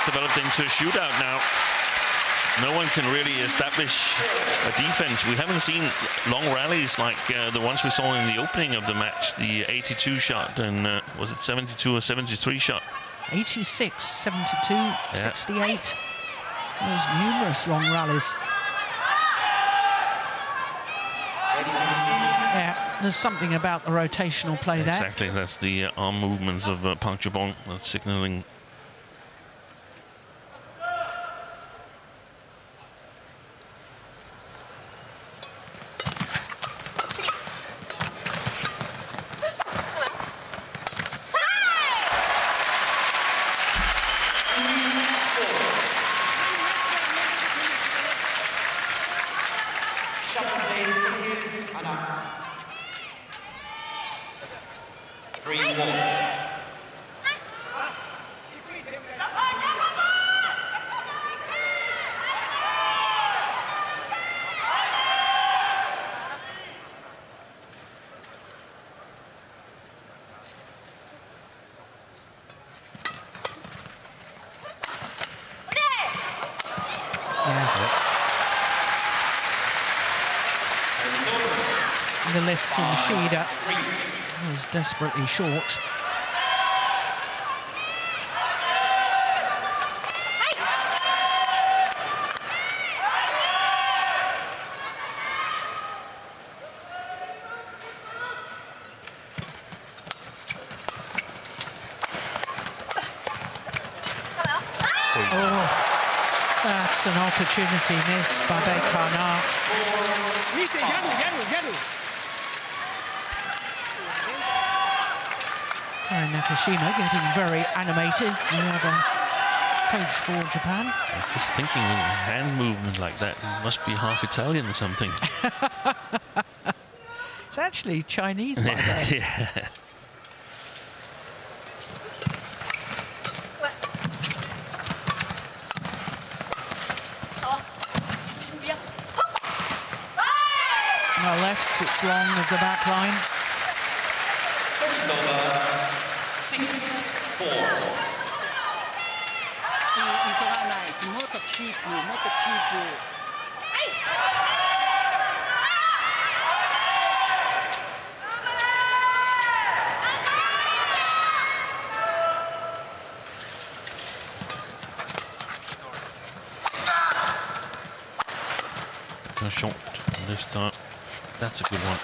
Developed into a shootout now. No one can really establish a defense. We haven't seen long rallies like the ones we saw in the opening of the match. The 82 shot and was it 72 or 73 shot? 86, 72, 68. There's numerous long rallies. Ready to receive? Yeah, there's something about the rotational play there. Exactly, that's the arm movements of Park Jabong that's signaling. The lift from Shida was desperately short. Oh, that's an opportunity missed by Baek Hana. And Nakashima getting very animated. The other coach for Japan. I was just thinking, a hand movement like that, he must be half Italian or something. It's actually Chinese, by the way. Yeah. Well, left, it's long of the back line. Service over. 6-4. 急がない、もっとキープ、もっとキープ。A shot, lift up. That's a good one.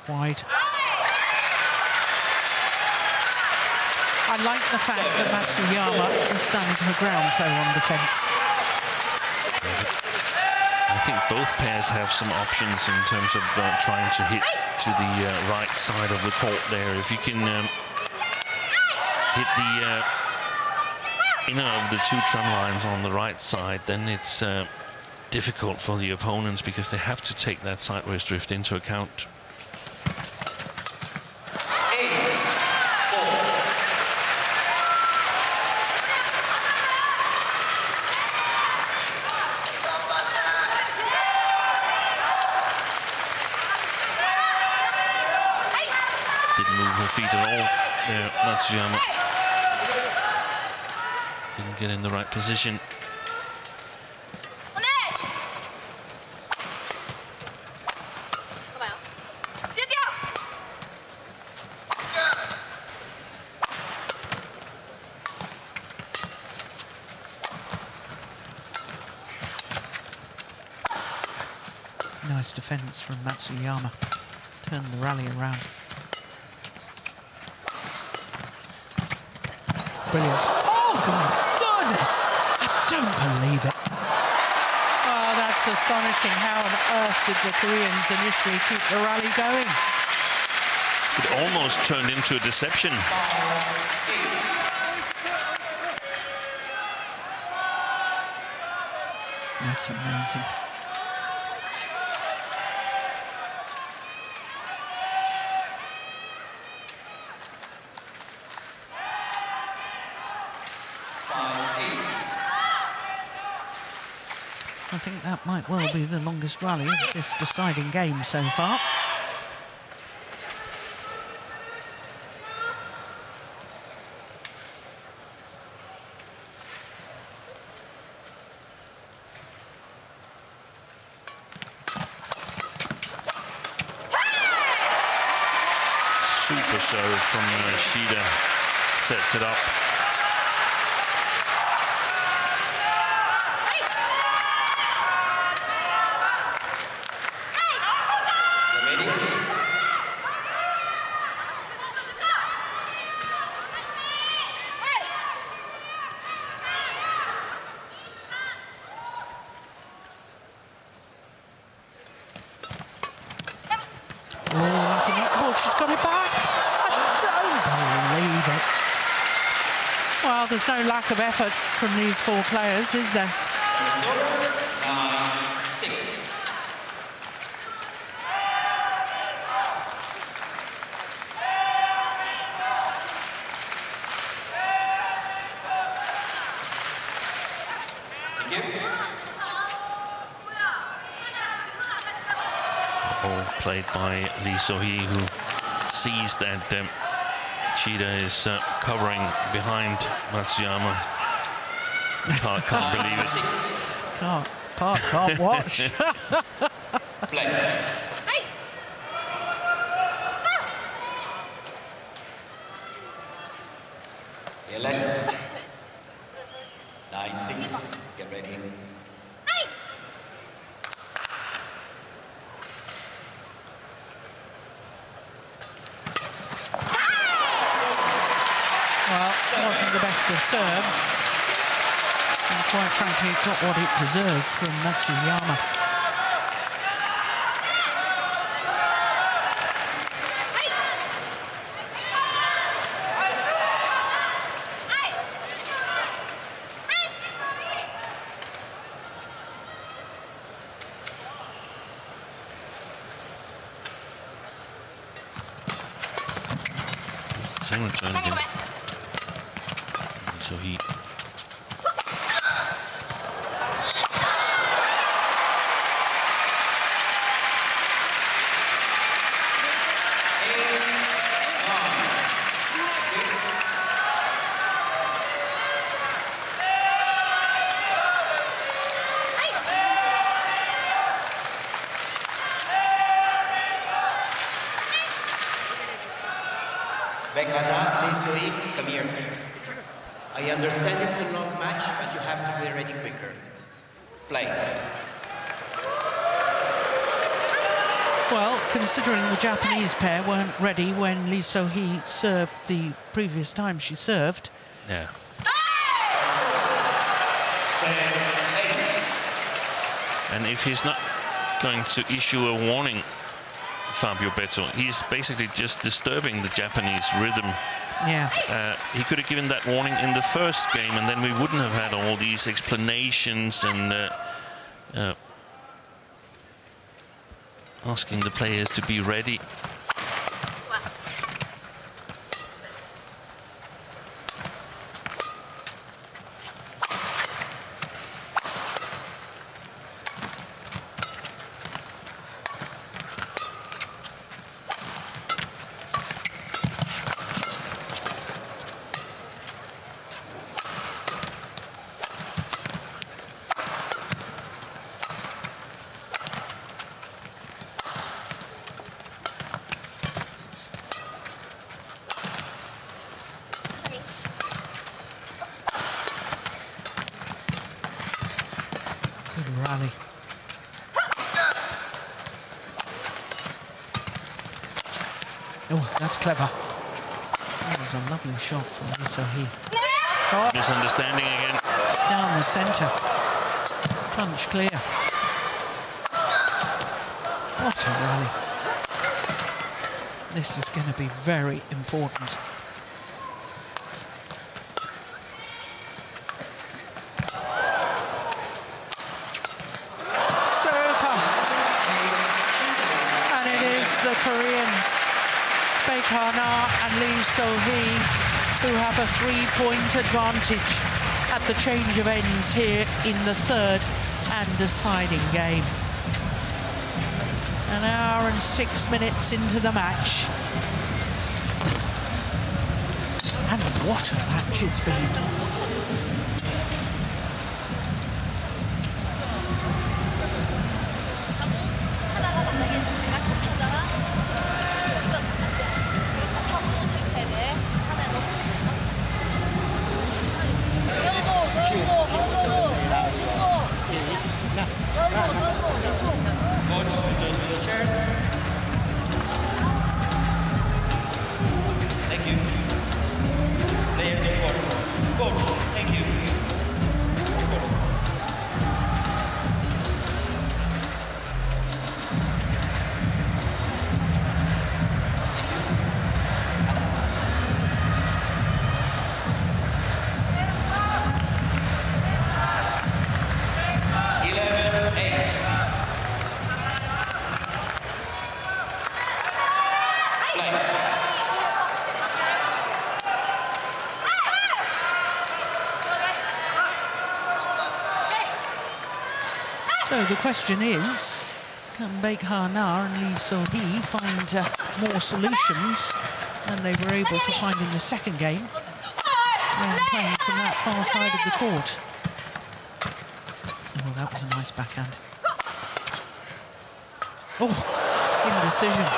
Wide. I like the fact that Matsuyama is standing her ground though on defence. I think both pairs have some options in terms of trying to hit to the right side of the court there. If you can hit the inner of the two trend lines on the right side, then it's difficult for the opponents because they have to take that sideways drift into account. 8-4. Didn't move her feet at all there, Matsuyama. Didn't get in the right position. Nice defence from Matsuyama. Turned the rally around. Brilliant. Oh my goodness! I don't believe it. Oh, that's astonishing. How on earth did the Koreans initially keep the rally going? It almost turned into a deception. That's amazing. I think that might well be the longest rally of this deciding game so far. Super serve from Shida. Sets it up. She's got it back. I don't believe it. Well, there's no lack of effort from these four players, is there? 9-6. Ball played by Lee So-hee, who sees that Shida is covering behind Matsuyama. Can't believe it. Can't watch. Play. Elect. 9-6. Get ready. Well, it wasn't the best of serves. And quite frankly, it got what it deserved from Matsuyama. Same return again. So he Baek, come here. I understand it's a long match, but you have to be ready quicker. Play. Well, considering the Japanese pair weren't ready when Lee So-hee served the previous time she served. yeah. And if he's not going to issue a warning, Fabio Beto, he's basically just disturbing the Japanese rhythm. Yeah. He could have given that warning in the first game, and then we wouldn't have had all these explanations and asking the players to be ready. Oh, that's clever. That was a lovely shot from Lee So-hee. Oh, Misunderstanding again. down the centre. Punch clear. What a rally. This is going to be very important. Super. And it is the Koreans, Baek and Lee So-hee, who have a 3-point advantage at the change of ends here in the third and deciding game. An hour and 6 minutes into the match. And what a match it's been. 하나가 만약에 제가 컷하잖아. 이거 컷하고 서 있어야 돼. 하나 너무. Coach, to the chairs. Thank you. Players in court. Coach, thank you. So the question is, can Baek and Lee So-hee find more solutions than they were able to find in the second game when playing from that far side of the court? Oh, that was a nice backhand. Oh, indecision.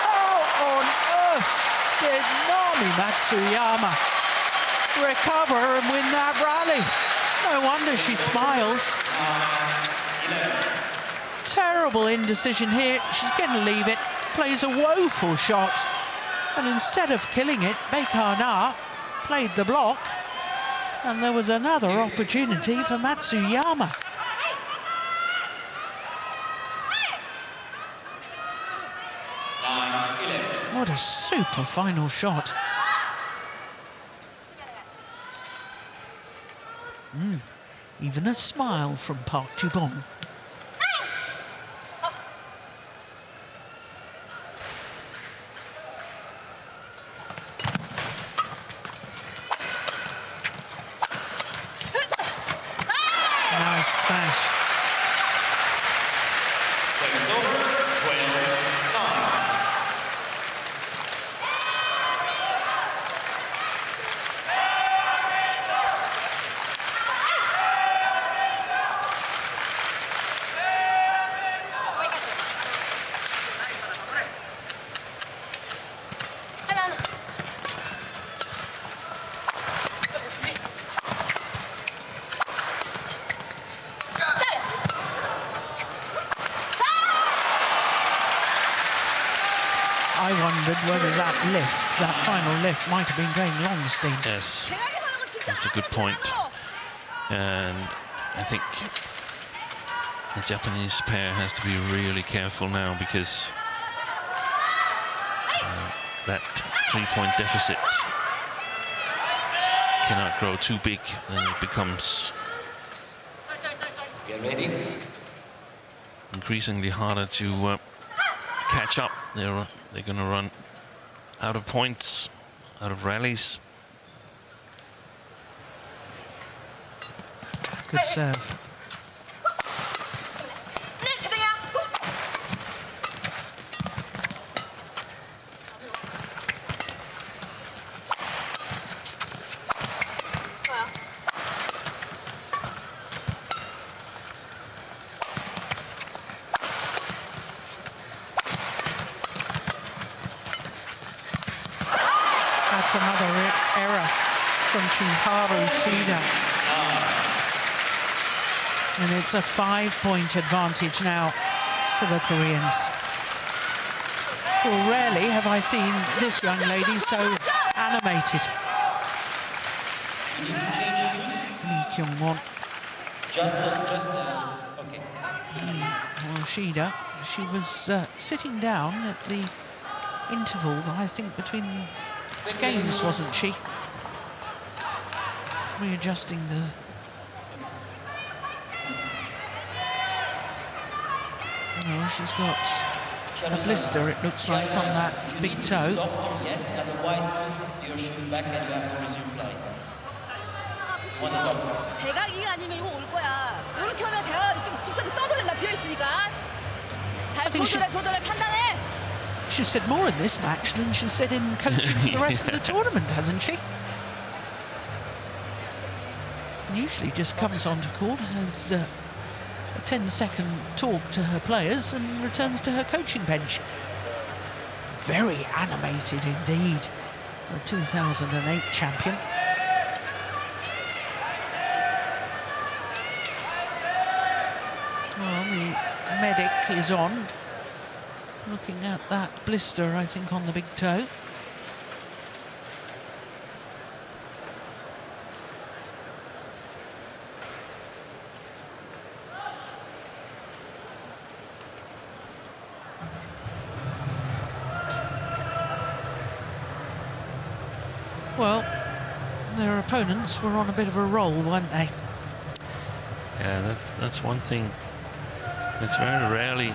How on earth did Nami Matsuyama recover and win that rally? No wonder she smiles. Terrible indecision here. She's going to leave it. Plays a woeful shot. And instead of killing it, Baek played the block. And there was another opportunity for Matsuyama. What a super final shot. Even a smile from Park Ju-bong. Nice smash. Service over. 12-9. I wondered whether that lift, that final lift, might have been going Longstein. Yes, that's a good point. And I think the Japanese pair has to be really careful now, because that 3-point deficit cannot grow too big, and it becomes Get ready. increasingly harder to catch up. They're going to run out of points, out of rallies. Good serve. That's another error from Shida. And it's a 5-point advantage now for the Koreans. Well, rarely have I seen this young lady so animated. You need to change shoes. Lee Kyung-won. Okay. Well, Shida, she was sitting down at the interval, I think, between games, wasn't she? Readjusting the... Oh, she's got a blister, it looks like, on that big toe. Doctor, yes, otherwise your shoe back and you have to resume play. Want a doctor? 대각이 아니면 이거 올 거야. 이렇게 하면 대각 좀 직선이 떠돌린다 비어 있으니까. 잘 조절해 판단해. She said more in this match than she said in coaching for the rest of the tournament, hasn't she? Usually just comes onto court, has a 10-second talk to her players and returns to her coaching bench. Very animated indeed, the 2008 champion. Well, the medic is on, looking at that blister, I think, on the big toe. Well, their opponents were on a bit of a roll, weren't they? Yeah, that's one thing. It's very rarely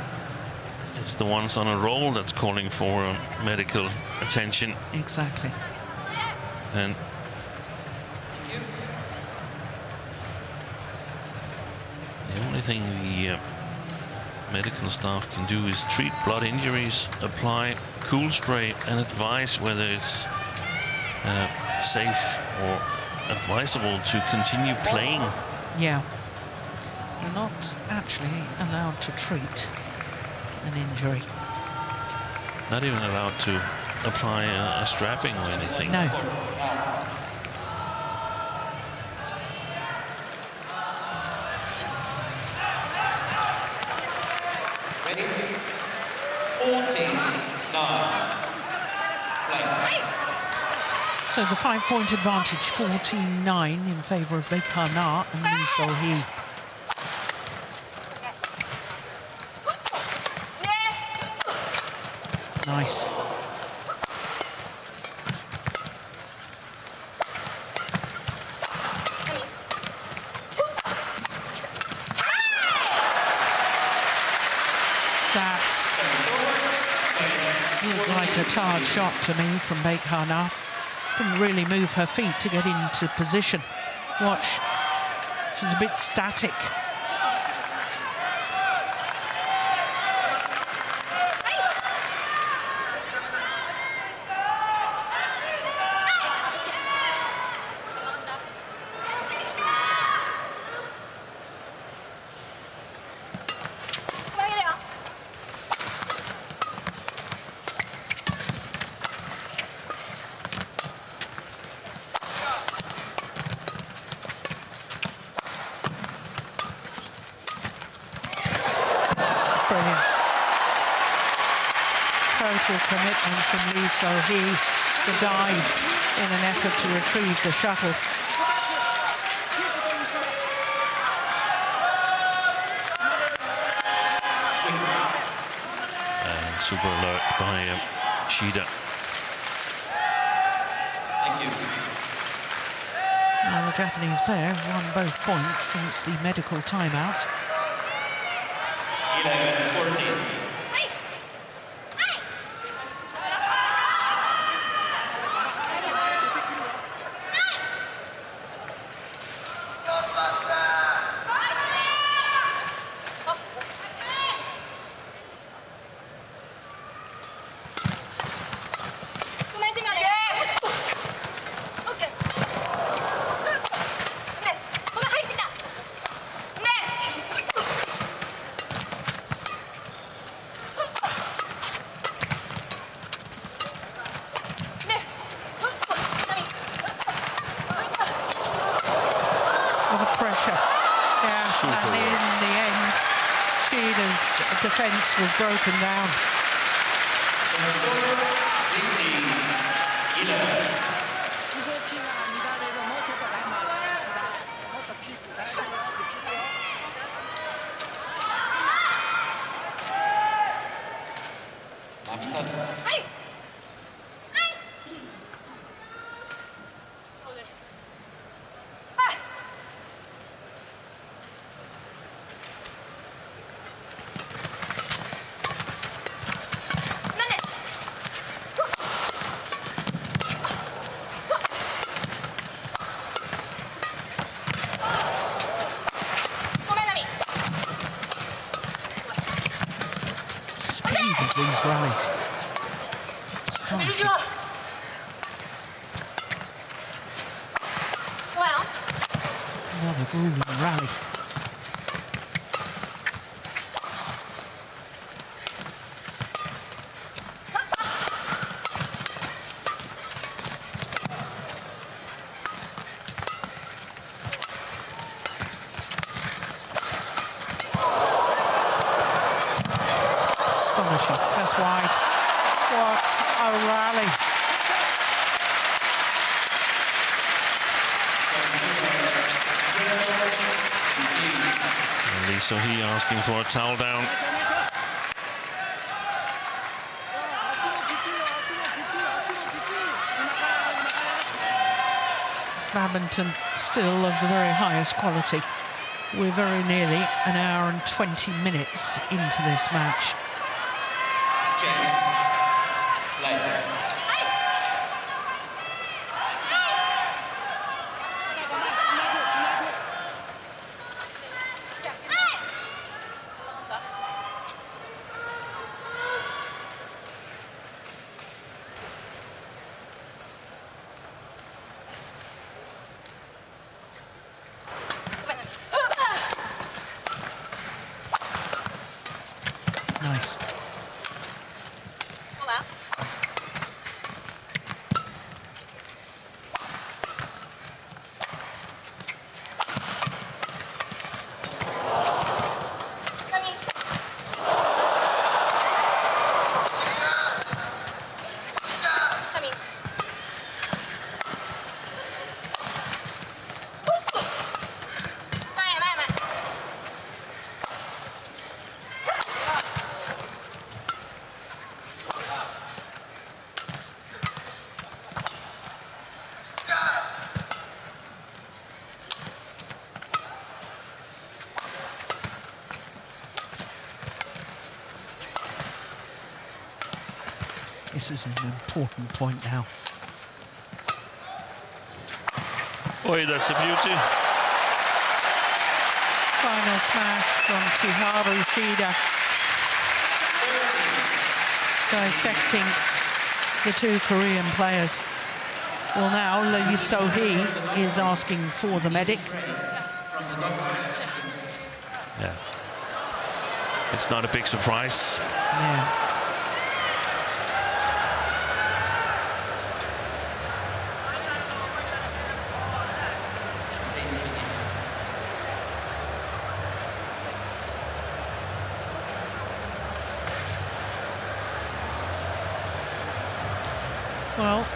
it's the ones on a roll that's calling for medical attention. Exactly. And the only thing the medical staff can do is treat blood injuries, apply cool spray, and advise whether it's safe or advisable to continue playing. Yeah. You're not actually allowed to treat an injury. Not even allowed to apply a strapping or anything. No. Ready? 14-9. Play. So the 5-point advantage, 14-9 in favour of Baek and Lee So-hee. Nice. That looked like a tired shot to me from Baek Ha-na. Didn't really move her feet to get into position. Watch, she's a bit static. Total commitment from Lee So-hee, the dive in an effort to retrieve the shuttle. And super alert by Shida. Thank you. Now the Japanese pair have won both points since the medical timeout. 11-14. And in the end, Shida's defence was broken down. 動きが乱れる、もうちょっと頑張れ、シダ。もっとキープ、大丈夫よ、できるよ。マミサル。Speed of these rallies. Astonishing. Another grueling rally. Astonishing. That's wide. What a rally. Lisa He asking for a towel down. Badminton still of the very highest quality. We're very nearly an hour and 20 minutes into this match. Exchange. Play. Nice. This is an important point now. Boy, that's a beauty. Final smash from Kiharu Shida. Dissecting the two Korean players. Well, now Lee So-hee is asking for the medic. Yeah. It's not a big surprise. Yeah. Well,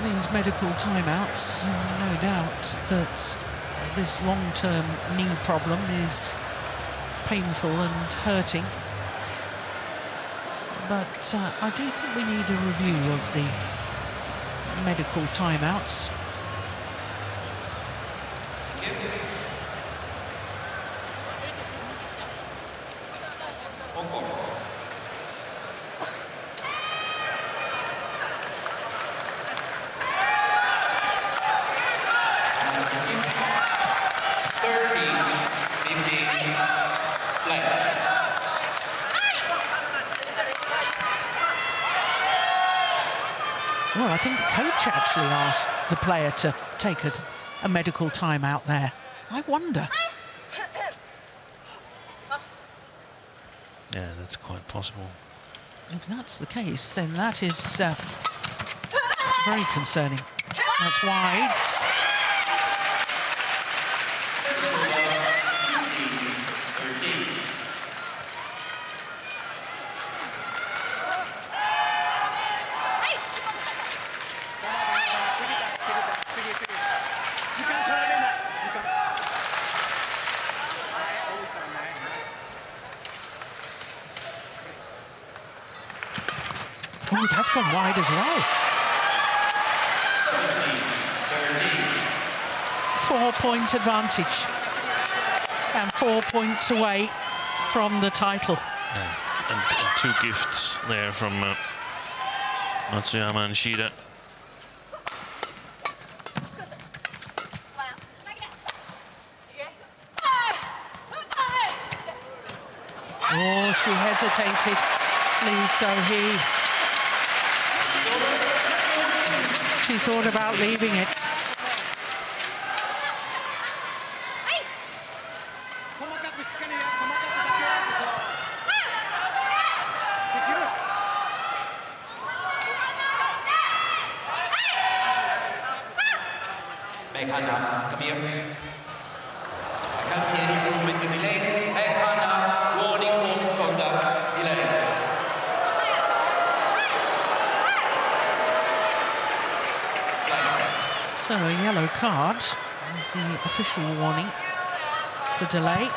these medical timeouts, no doubt that this long-term knee problem is painful and hurting. But I do think we need a review of the medical timeouts. Well, I think the coach actually asked the player to take a medical timeout there. I wonder. Yeah, that's quite possible. If that's the case, then that is very concerning. That's wide. Oh, that's gone wide as well. 4-point advantage. And 4 points away from the title. Yeah. And 2 gifts there from Matsuyama and Shida. Oh, she hesitated, Lee So-hee. She thought about leaving it. Baek, come here. I can't see any movement to delay. Baek, warning for misconduct. Delay. So a yellow card, the official warning for delay.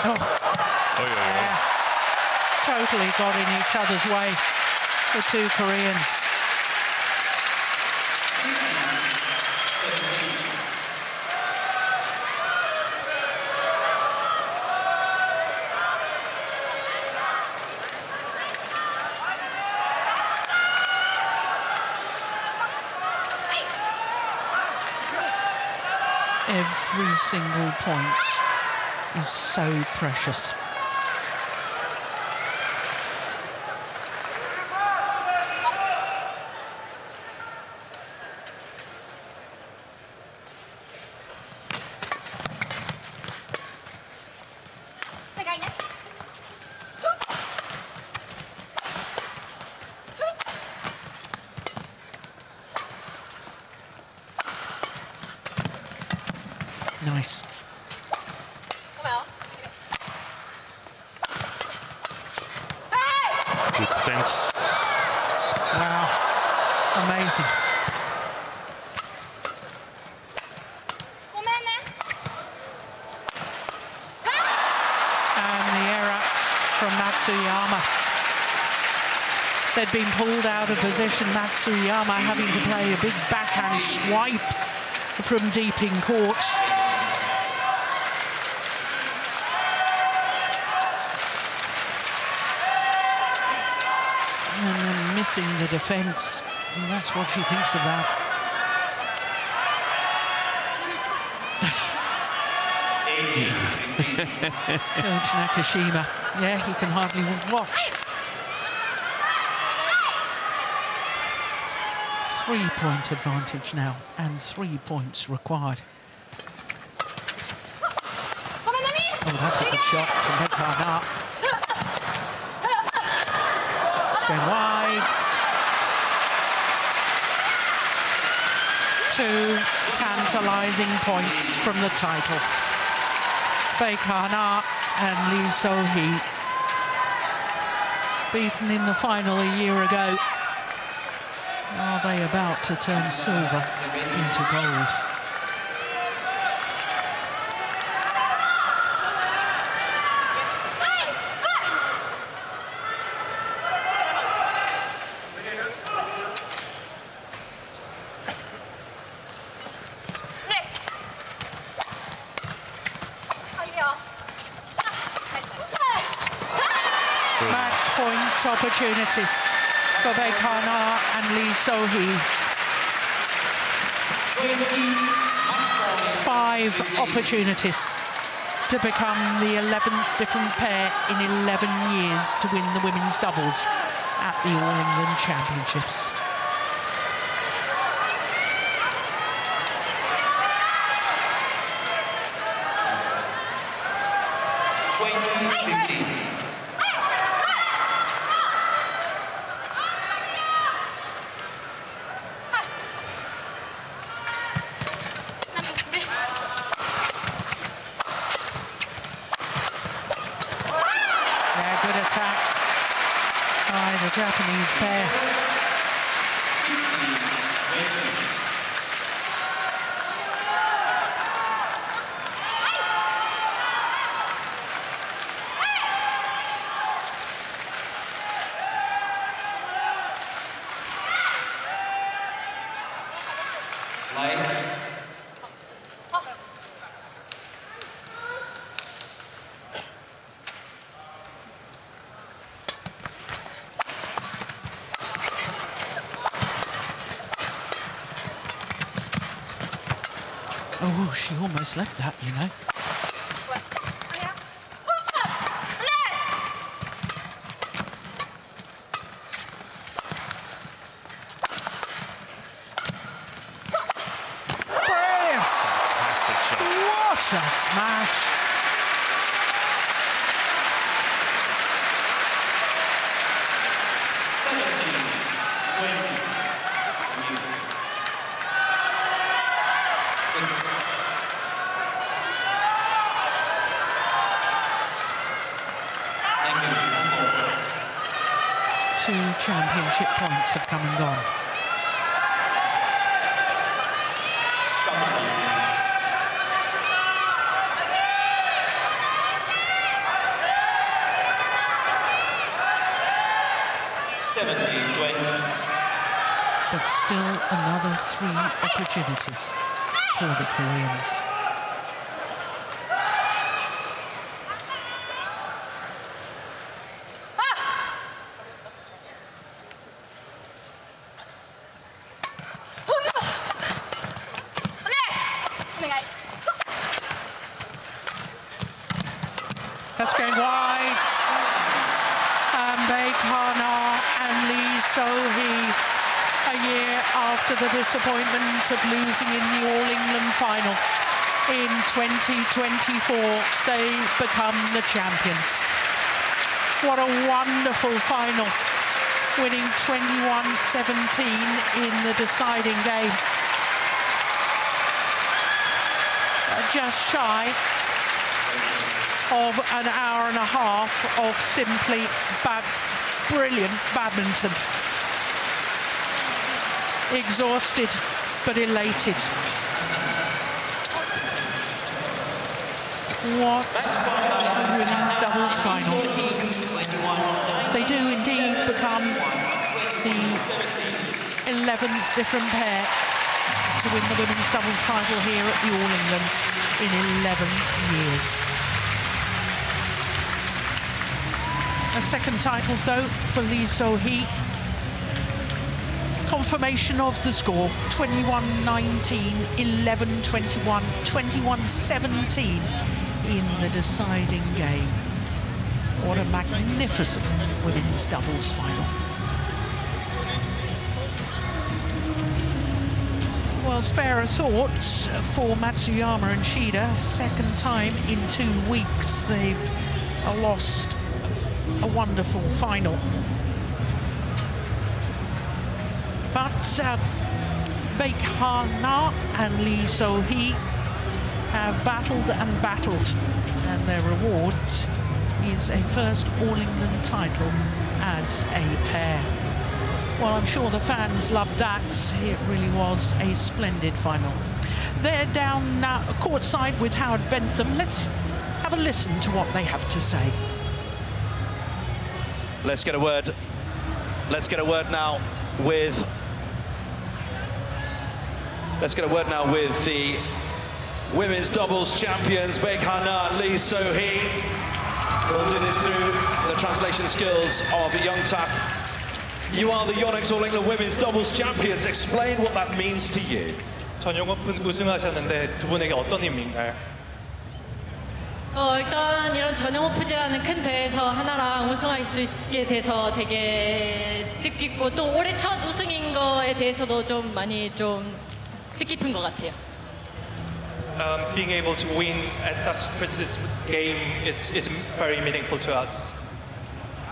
Oh, yeah. Totally got in each other's way, the 2 Koreans. Every single point is so precious. Nice. Good defense. Wow, amazing. And the error from Matsuyama. They'd been pulled out of position, Matsuyama having to play a big backhand swipe from deep in court. And then missing the defence. And that's what she thinks of that. Coach Nakashima. Yeah, he can hardly watch. 3-point advantage now, and 3 points required. Oh, that's a good shot from Baek. It's going wide. 2 tantalising points from the title. Baek and Lee So-hee, beaten in the final a year ago. Are they about to turn silver into gold? Match point opportunities for Baek and Lee So-hee. 5 opportunities to become the 11th different pair in 11 years to win the women's doubles at the All England Championships. The Japanese pair. Oh, she almost left that, you know. Brilliant! Fantastic shot. What a smash! Two championship points have come and gone. Shot, please. But still another 3 opportunities for the Koreans. That's going wide. And Baek and Lee So-hee, a year after the disappointment of losing in the All England final in 2024, they become the champions. What a wonderful final, winning 21-17 in the deciding game. Just shy of an hour and a half of simply brilliant badminton. Exhausted but elated. What a women's doubles final. They do indeed become the 11th different pair to win the women's doubles title here at the All England in 11 years. A second title, though, for Lee So-hee. Confirmation of the score, 21-19, 11-21, 21-17 in the deciding game. What a magnificent women's doubles final. Well, spare a thought for Matsuyama and Shida. Second time in 2 weeks they've lost a wonderful final. But Baek and Lee So-hee have battled and battled, and their reward is a first All England title as a pair. Well, I'm sure the fans loved that. It really was a splendid final. They're down now courtside with Howard Bentham. Let's have a listen to what they have to say. Let's get a word now with the women's doubles champions, Baek and Lee So-hee. We'll do this through the translation skills of Young Tak. You are the YONEX All England Women's Doubles Champions. Explain what that means to you. 전용 오픈 우승하셨는데 두 분에게 어떤 의미인가요? 일단 이런 전용 오픈이라는 큰 대회에서 하나랑 우승할 수 있게 돼서 되게 뜻깊고 또 올해 첫 우승인 거에 대해서도 좀 많이 좀 뜻깊은 것 같아요. Being able to win at such prestigious game is very meaningful to us.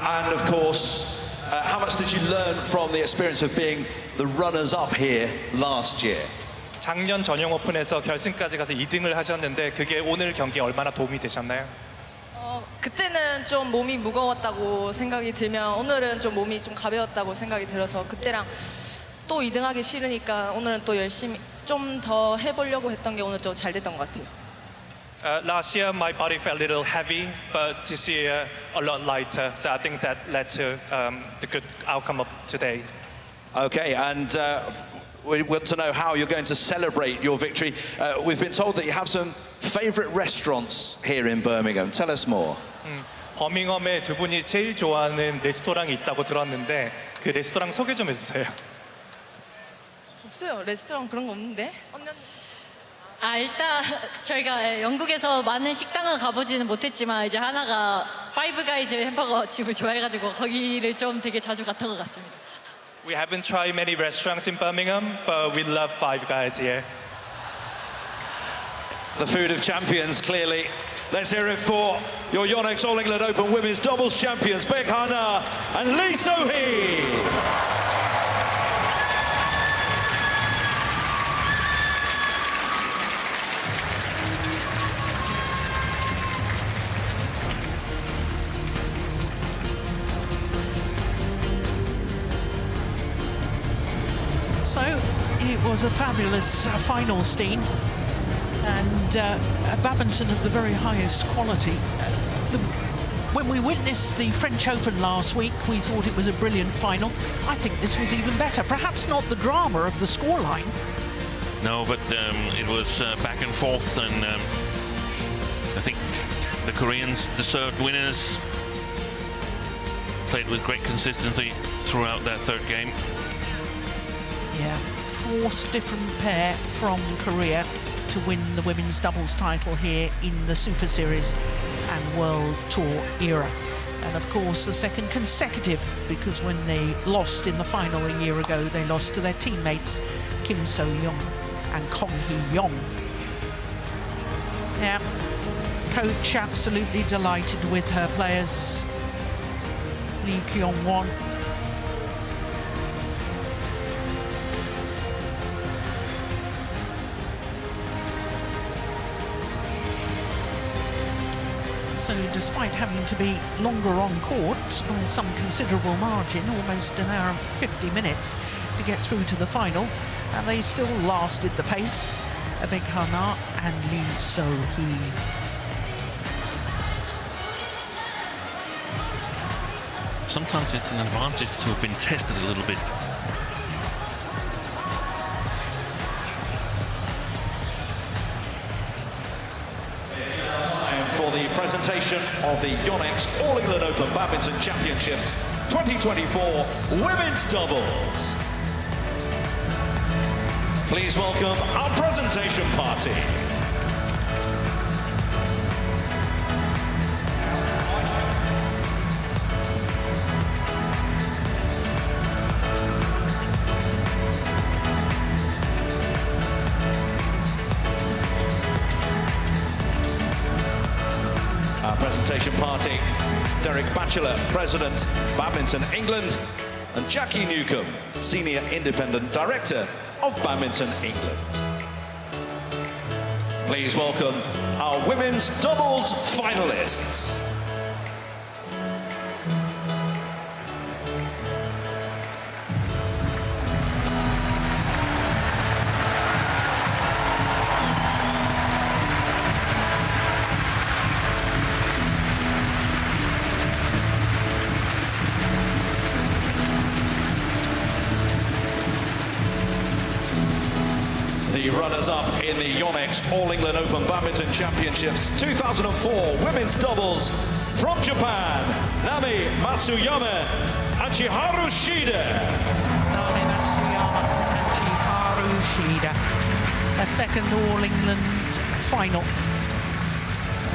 And of course, how much did you learn from the experience of being the runners-up here last year? 작년 전용 오픈에서 결승까지 가서 2등을 하셨는데 그게 오늘 경기에 얼마나 도움이 되셨나요? 그때는 좀 몸이 무거웠다고 생각이 들면 오늘은 좀 몸이 좀 가벼웠다고 생각이 들어서 그때랑 또 2등하기 싫으니까 오늘은 또 열심히 좀 더 해보려고 했던 게 오늘 좀 잘 됐던 것 같아요. Last year my body felt a little heavy, but this year a lot lighter. So I think that led to the good outcome of today. Okay, and we want to know how you're going to celebrate your victory. We've been told that you have some favourite restaurants here in Birmingham. Tell us more. 버밍엄에 두 분이 제일 좋아하는 레스토랑이 있다고 들었는데 그 레스토랑 소개 좀 해주세요. 없어요. 레스토랑 그런 거 없는데. 일단 저희가 영국에서 많은 식당을 가보지는 못했지만 이제 하나가 파이브 가이즈 햄버거 집을 좋아해가지고 거기를 좀 되게 자주 갔던 것 같습니다. We haven't tried many restaurants in Birmingham, but we love Five Guys here. The food of champions, clearly. Let's hear it for your YONEX All England Open Women's Doubles champions, Baek Ha-na and Lee So-hee. So it was a fabulous final, Steen, and a badminton of the very highest quality. When we witnessed the French Open last week, we thought it was a brilliant final. I think this was even better. Perhaps not the drama of the scoreline. No, but it was back and forth, and I think the Koreans deserved winners. Played with great consistency throughout that third game. Yeah, fourth different pair from Korea to win the women's doubles title here in the Super Series and World Tour era. And of course the second consecutive, because when they lost in the final a year ago, they lost to their teammates Kim So-young and Kong Hee-young. Yeah, coach absolutely delighted with her players. Lee Kyung-won. So despite having to be longer on court by some considerable margin, almost an hour and 50 minutes to get through to the final, and they still lasted the pace, Baek Ha-na and Lee So-hee. Sometimes it's an advantage to have been tested a little bit. For the presentation of the YONEX All England Open Badminton Championships 2024 Women's Doubles. Please welcome our presentation party. Presentation party, Derek Batchelor, President, Badminton England, and Jackie Newcomb, Senior Independent Director of Badminton England. Please welcome our women's doubles finalists. The runners-up in the YONEX All England Open Badminton Championships 2004 Women's Doubles from Japan, Nami Matsuyama and Chiharu Shida. Nami Matsuyama and Chiharu Shida. A second All England final.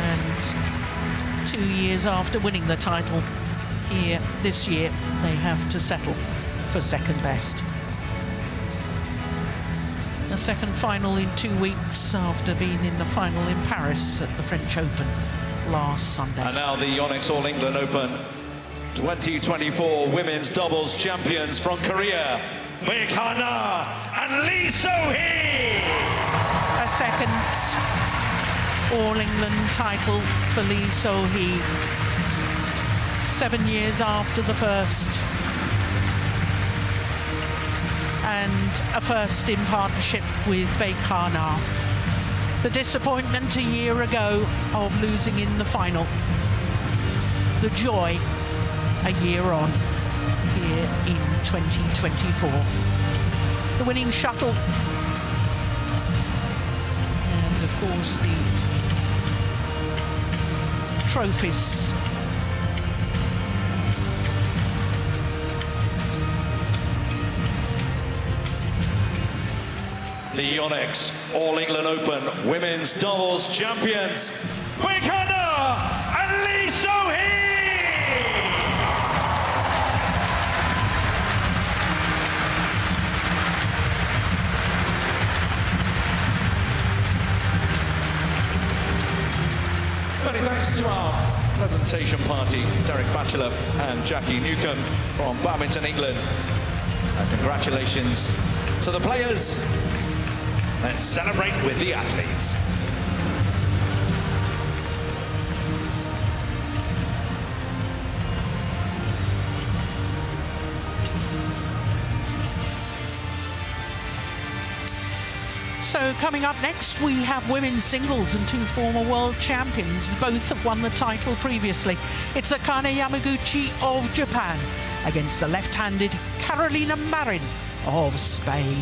And 2 years after winning the title here this year, they have to settle for second best. A second final in 2 weeks after being in the final in Paris at the French Open last Sunday. And now the YONEX All England Open 2024 Women's Doubles Champions from Korea, Baek Ha-na and Lee So-hee. A second All England title for Lee So-hee, 7 years after the first. And a first in partnership with Baek Ha-na. The disappointment a year ago of losing in the final. The joy a year on here in 2024. The winning shuttle. And of course the trophies. the YONEX All England Open Women's Doubles Champions, Baek and Lee So-hee! Many thanks to our presentation party, Derek Batchelor and Jackie Newcomb from Badminton England. And congratulations to the players. Let's celebrate with the athletes. So coming up next, we have women's singles and two former world champions. Both have won the title previously. It's Akane Yamaguchi of Japan against the left-handed Carolina Marin of Spain.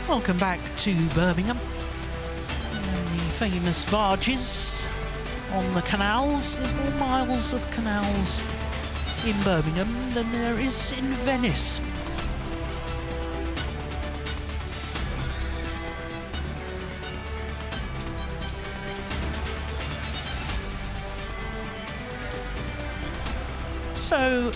Welcome back to Birmingham. And the famous barges on the canals. There's more miles of canals in Birmingham than there is in Venice. So